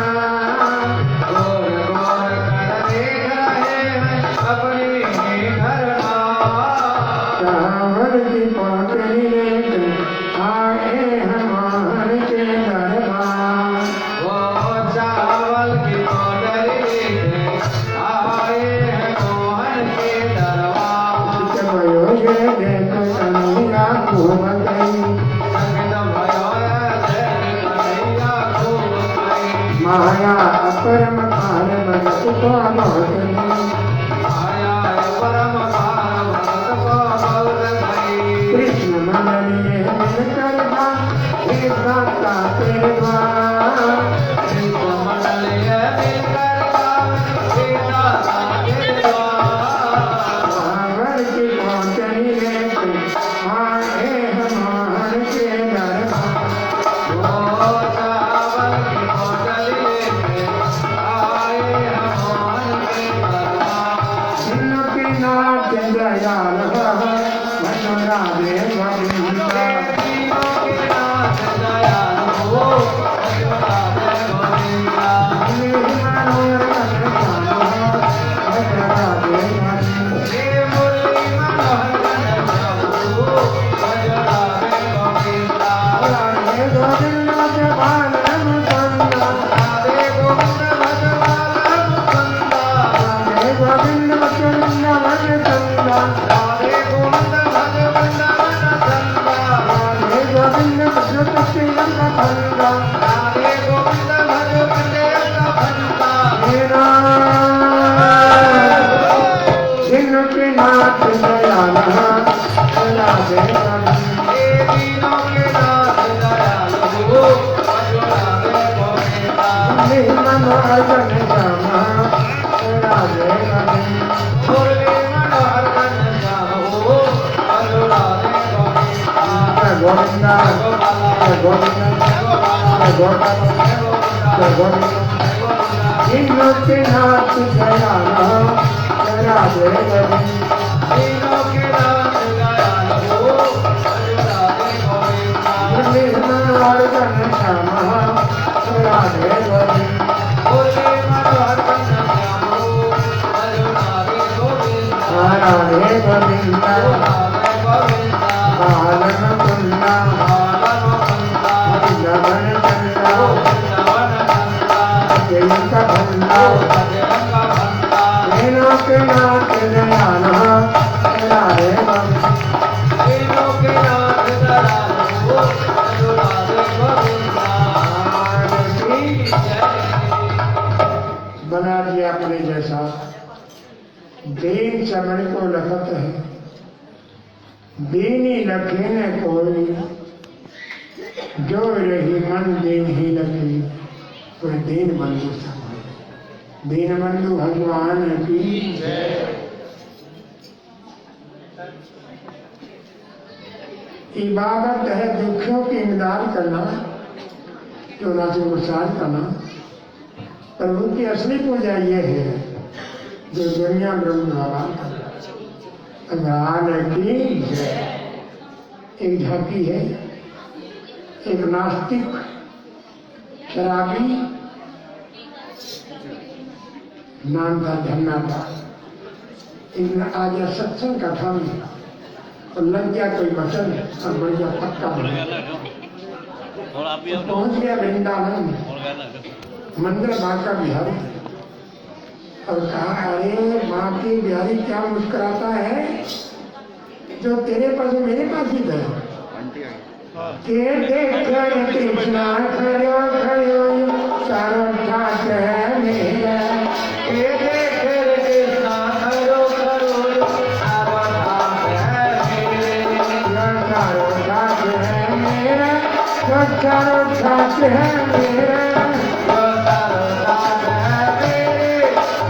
गोर गोर कर देख रहे हैं अपनी ही घरना। चावल की पोटली लेकर आए हम मोहन के दरबार। वो चावल की पोटली लेके आए हैं मोहन के दरबार। जब योगे देखो कन्हैया घूम गई, संगीत भयो जय कन्हैया खूब गई। माया अपरम पार भगत को लौट गई। माया परम पार भगत को बहुत गई। कृष्ण मन लिए मिलकर हे दाता तेरे द्वार। कृष्ण मंडलीय मिलकर गावे दाता के द्वार। सागर की पोटली लेके आए हम मोहन के दरबार। वो चावल की पोटली लेके आए हैं मोहन के दरबार। इनके नाथ दयाल मन राधे गोविंदा। तीनों के नाथ दयाल हो राधे गोविंदा। राधे गोविंदा। हे मुरली मनोहर राधे गोविंद भज वृंदावन चंदा राधे गोविंद भज श्रीरंग भंगा राधे गोविंद भज वृंदेश भंगा मेरा जिनके नाथ दयाल राधे गोविंद हे दीनों के नाथ दयाल हो भज राधे गोविंदा मनोहर श्यामा राधे गोविंद मुरली मनोहर घनश्याम हो भज राधे गोविंदा गोविंदा गोविंदा गोविंदा गोविंदा जिनके नाथ दयाल राधे गोविंद दीनों के नाथ दयाल हो भज राधे गोविंदा मनोहर श्यामा राधे गोविंद मुरली मनोहर घनश्याम हो भज राधे गोविंदा राधे गोविंदा राधे गोविंदा बालन कुंदा बालन कुंदा लवन चंदा वृंदावन चंदा जयंत भंडा सजरंग भंडा तीनों के नाथ दयाल राधे गोविंद दीनों के नाथ दयाल हो भज राधे गोविंदा बना दिया अपने जैसा दीन चमन को लखत है दीनी लखे न कोई जो रही मन दीन ही लखी कोई दीन बंधु सब दीन बंधु भगवान की इबादत है दुखों की इमदाद करना चौदह से गुस्सार करना प्रभु की असली पूजा ये है जो दुनिया ब्रह्म भगवान भगवान की जय। एक झांकी है एक नास्तिक शराबी नाम था धन्ना था एक आज सत्संग का था और लग गया कोई वचन और बढ़ गया पक्का पहुंच गया वृंदावन मंदिर माँ का बिहारी और कहा अरे माँ की बिहारी क्या मुस्कुराता है जो तेरे पास मेरे पास ही गए के देख कृष्णा खड़ो खड़ो चारों ठाट है मेरा के देख कृष्णा खड़ो खड़ो चारों ठाट है मेरे चारों ठाट है मेरा तो चारों ठाट है मेरा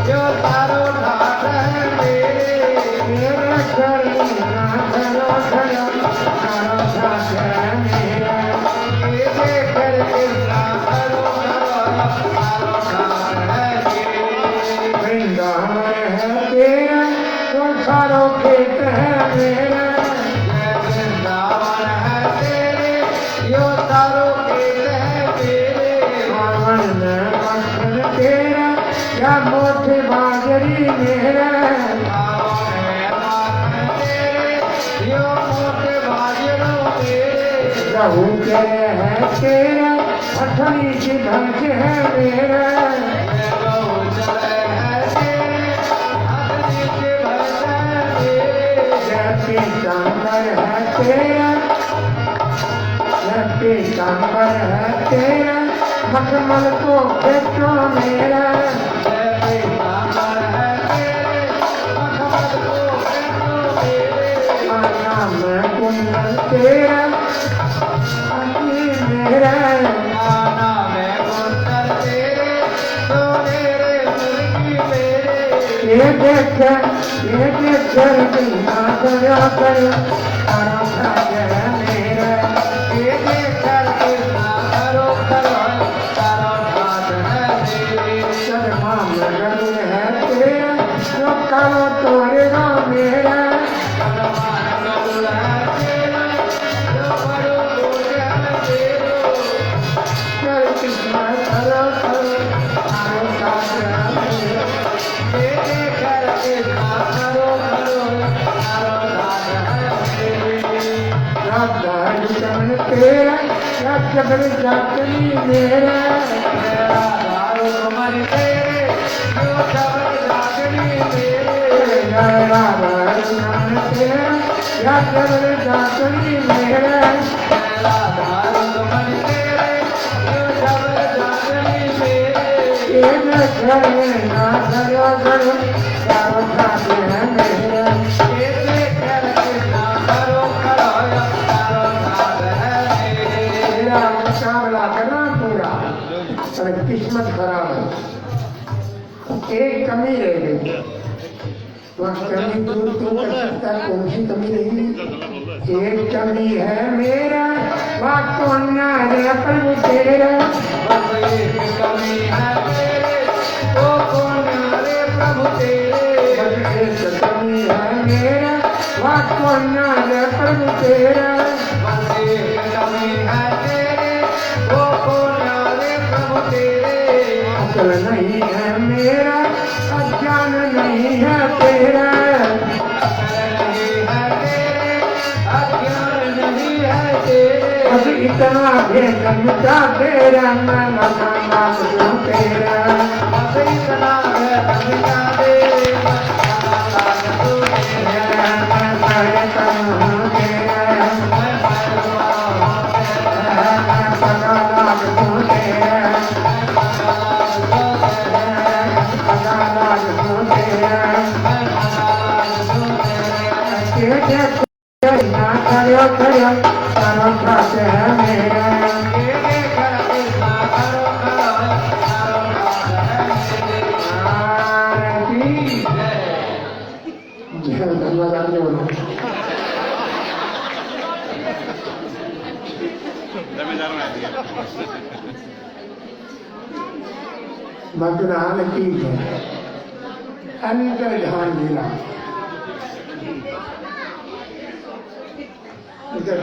जो चारों ठाट है मेरे मेरा करुणा खड़ो खड़ो चारों ठाट है मेरा के देख कृष्णा खड़ो खड़ो चारों ठाट है मेरे वृंदावन है तेरा तो चारों खेत है मेरा वृंदावन है तेरे यो चारों खेत है मेरे सावन में मक्खन तेरा या मोटे बाजरी मेरा रहू के है तेरा अठनी की भंज है मेरा पीताम्बर है तेरा पीताम्बर है तेरा मखमल को खेतो मेरा नाम कुंदन तेरा अति मेरा ये देख बिना करो करो तारा भाग है मेरा शर्मा मगन है तेरा जो करो तोरेगा मेरा कर कृष्ण करो करो तारा भाग है मेरा चमन तेरा चबल जातनी मेरा जय राधा ज्ञान तेरा या केवल जातनी मेरा राधा रुक्मण तेरे यो जब जातनी मेरे एक घर में ना धरो धरो चारों खाते हैं मेरा ऐसे करके ना करो करो या करो साध है मेरे मेरा मुकाबला करना पूरा पर किस्मत खराब है एक कमी रह गई वह कमी दूर तो कर सकता कौन सी कमी रही एक कमी है मेरा वह कौन है प्रभु तेरा बस एक कमी है तेरे वो कौन रे प्रभु तेरे बस एक कमी है मेरा वह कौन है प्रभु तेरा बस एक कमी है तेरे वो कौन रे प्रभु तेरे अकल नहीं है मेरा अज्ञान नहीं है तेरा बस इतना भेद मिटा तेरा मैं मनाना क्यों तेरा मैं सारे करूँ तेरा मैं मनाना क्यों तेरा मनाना क्यों तेरा ना करो करो करो खाते हैं मेरा धन्यवाद आपने बोला मतदान ठीक है अंतर ध्यान दिला इधर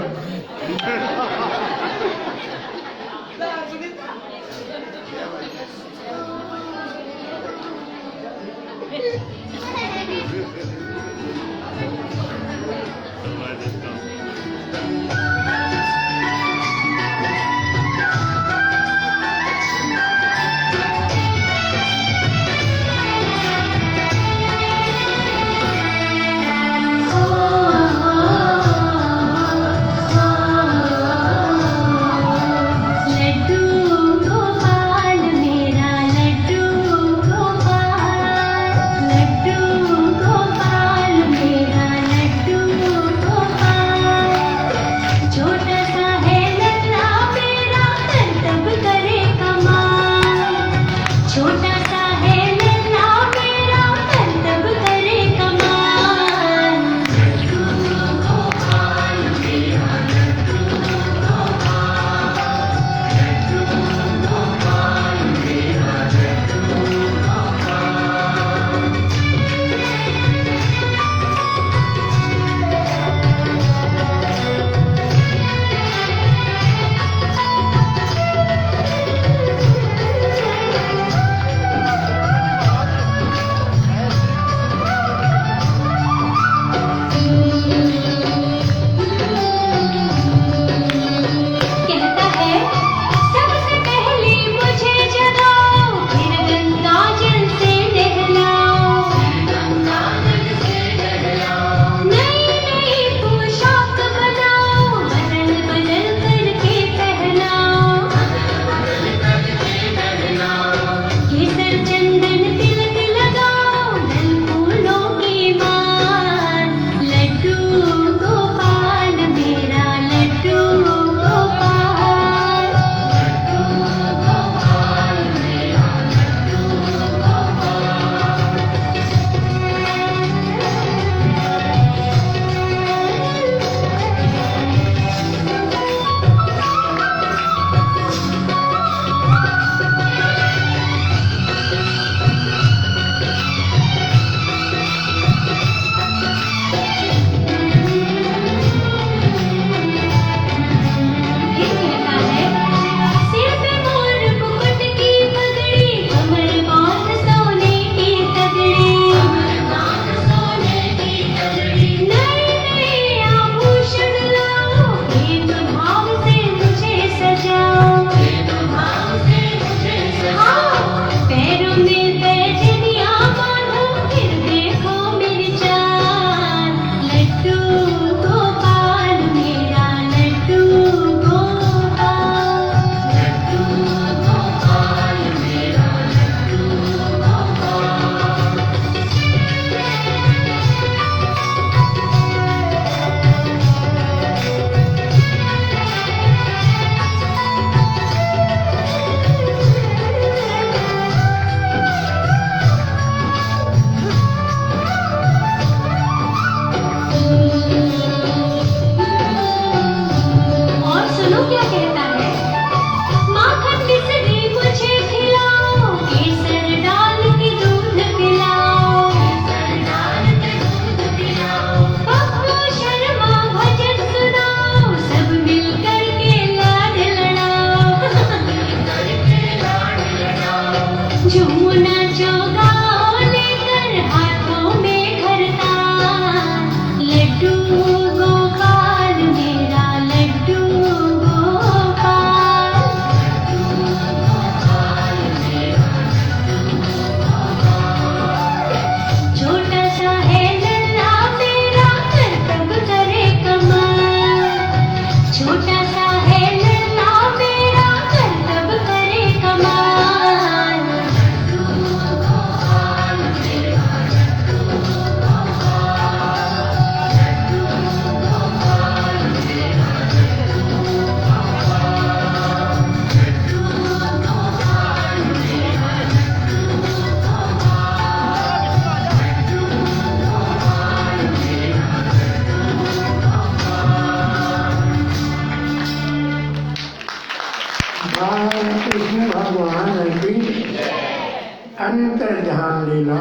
मिला।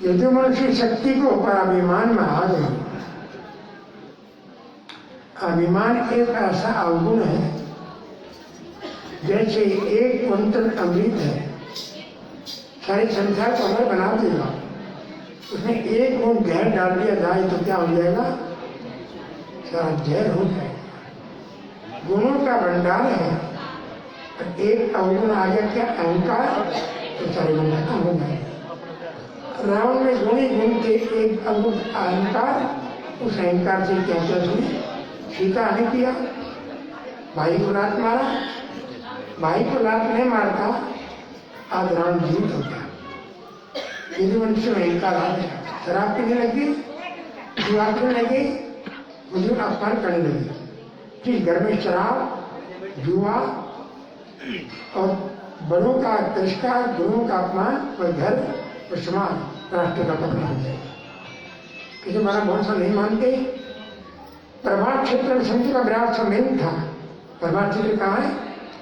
यदुवंशी शक्ति को पर अभिमान में आ गई। अभिमान एक ऐसा अवगुण है जैसे एक कुंतल अमृत है, सारी संसार को अमर बना देगा, उसमें एक गुण जहर डाल दिया जाए तो क्या हो जाएगा? सारा जहर हो जाएगा। गुणों का भंडार है, एक अवगुण आ गया क्या? अहंकार, तो सारे गुण खत्म हो जाएगा। रावण में गुणी गुण थे, एक अवगुण अहंकार, उस अहंकार से क्या क्या सुनी? सीता ने किया, भाई को लात मारा, भाई को लात नहीं मारता आज रावण जीवित हो गया। यदुवंश में अहंकार आ गया, शराब पीने लगी, जुआ खेलने लगी, मुझे अपमान करने लगी। जिस घर में शराब, जुआ और बड़ों का तिरस्कार, गुरुओं का अपमान, वह घर और समाज राष्ट्र का पतन हो जाएगा। किसी हमारा भरोसा नहीं मानते। प्रभात क्षेत्र में संत का विराट सम्मेलन था। प्रभात क्षेत्र कहाँ है?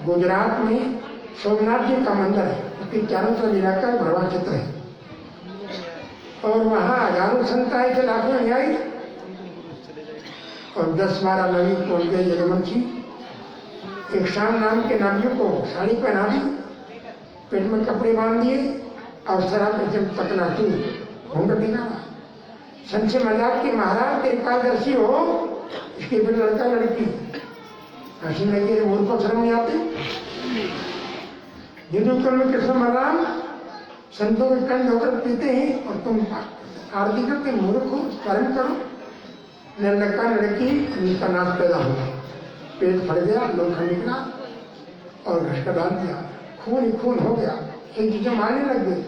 गुजरात में सोमनाथ जी का मंदिर है, उसके चारों तरफ इलाका प्रभात क्षेत्र है। और वहाँ हजारों संत आए थे, लाखों में आई, और 10-12 नवी पहुंच गए यदुवंशी। एक श्याम नाम के नवियों को साड़ी पहना दी, पेट में कपड़े बांध दिए और शराब में जब पकड़ा तू घूंघट निकाला। संत से मजाक की, महाराज तेरे पारदर्शी हो, इसके फिर लड़का लड़की हंसी लगी, मूर्ख को शर्म नहीं आती। हिंदू कर्म में कृष्ण बलराम संतों के कंठ होकर पीते हैं और तुम आरती करके मूर्ख हो, कर्म करो। न लड़का लड़की, उनका नाश पैदा हुआ, पेट फट गया, लोखंड निकला और घस का डाल दिया, खून ही खून हो गया। एक चीजें मारने लग गई।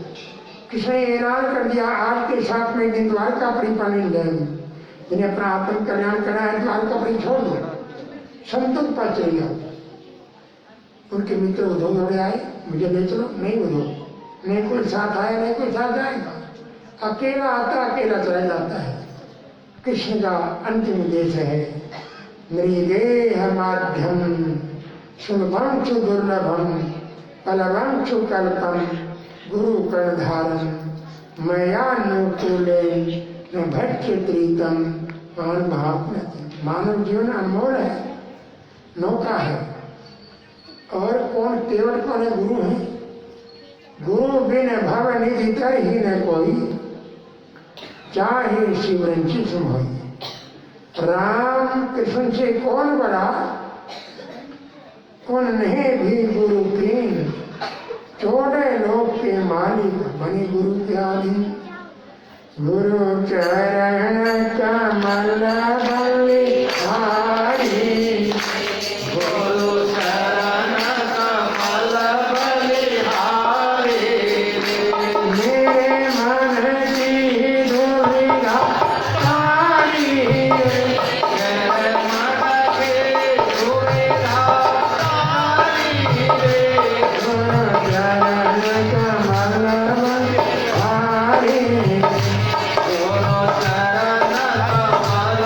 किसी ने ऐलान कर दिया आज के साथ में दिन द्वारकापुरी पानी नहीं जाएंगे, जिन्हें अपना आत्म कल्याण करना है द्वारकापुरी छोड़ दो। संतों के पास चले जाओ। उनके मित्र उधो दौड़े आए, मुझे ले चलो। नहीं उधो, नहीं कोई साथ आया, नहीं कोई साथ जाएगा, अकेला आता अकेला चला जाता है। कृष्ण का अंतिम उद्देश है नृदेह माध्यम सुलभंक्षु दुर्लभम फलवंक्षु कल्पम गुरु कर्णधारम मयानुकूले न भट्टरीतम मान भाव। मानव जीवन अनमोल है, नौका है, और कौन केवल कौन है? गुरु है। गुरु बिन भव निधि तर ही न कोई, चाहे शिवरंची सुन होई। राम कृष्ण से कौन बड़ा, उन्हें भी गुरु कीन, 14 लोक के मालिक बने गुरु के आधीन। गुरु चरण कमल बलिहारी, गुरु चरण कमल बलिहारी, मेरे मन की दुविधा तारी, मेरे मन की दुविधा तारी, गुरु चरण कमल बलिहारी, गुरु चरण कमल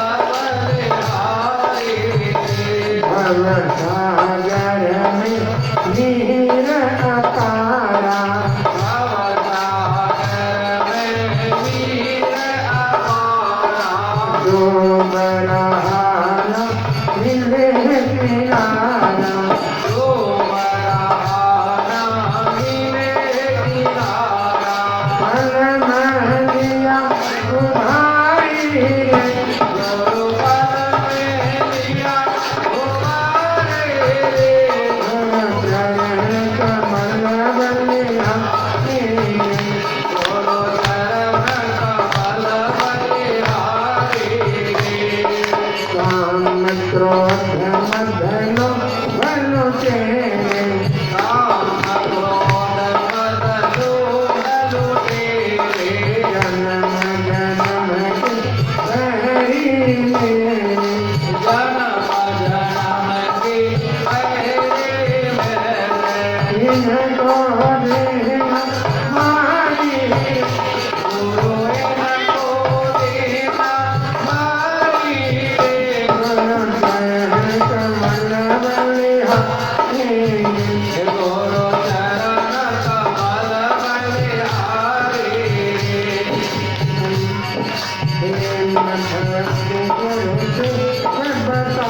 भक्ति गुरु से बता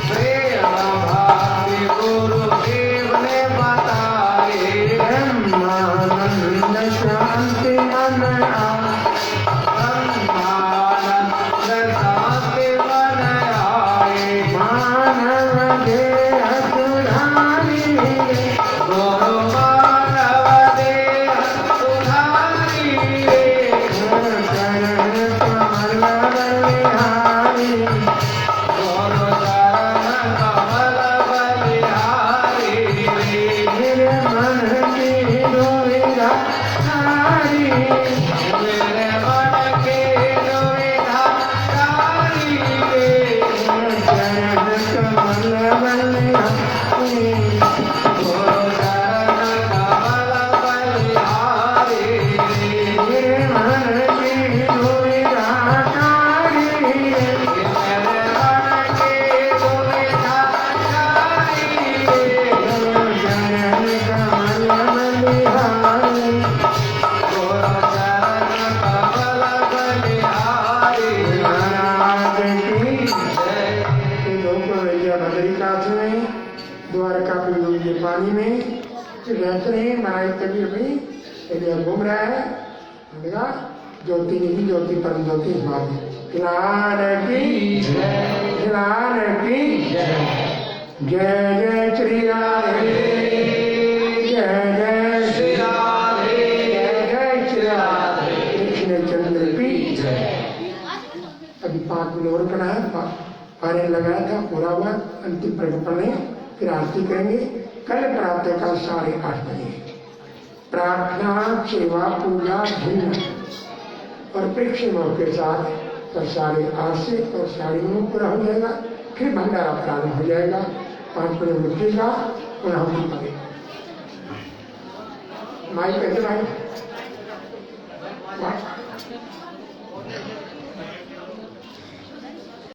प्रेम भक्ति गुरुदेव ने बताए ब्रह्मानंद शांति मन ब्रह्मानंद शांति मन आए मानव देह सुधारी गुरु मानव देह सुधारी चरण कमल बलिहारी गुरु चरण कमल बलिहारी मेरे मन की दुविधा हारी मेरे मन के दुविधा तारी चरण कमल बलिहारी गुरु चरण कमल बलिहारी मेरे मन की दुविधा हारी मेरे मन के दुविधा तारी चरण कमल बलिहारी गुरु चरण कमल बलिहारी महाराज की जय ये लोग बद्रीनाथ में द्वारका पिंडों के पानी में रहते रहे महाराज कबीर भाई इधर घूम रहा है देखा ज्योति निधि ज्योति परम ज्योति स्वामी लाल की लाल की जय जय श्री राधे जय जय श्री राधे जय जय श्री राधे कृष्ण चंद्र की अभी 5 मिनट और करना है पारण लगाया था पूरा हुआ अंतिम प्रकट पढ़ने फिर आरती करेंगे कल प्रातः काल 8:30 बजे प्रार्थना सेवा पूजा भिन्न और प्रेक्षणों के साथ कल 8:30 से और 9:30 पूरा हो जाएगा फिर भंडारा प्रारंभ हो जाएगा 5 बजे उठेगा और हम भी पढ़ेंगे माइक कैसे भाई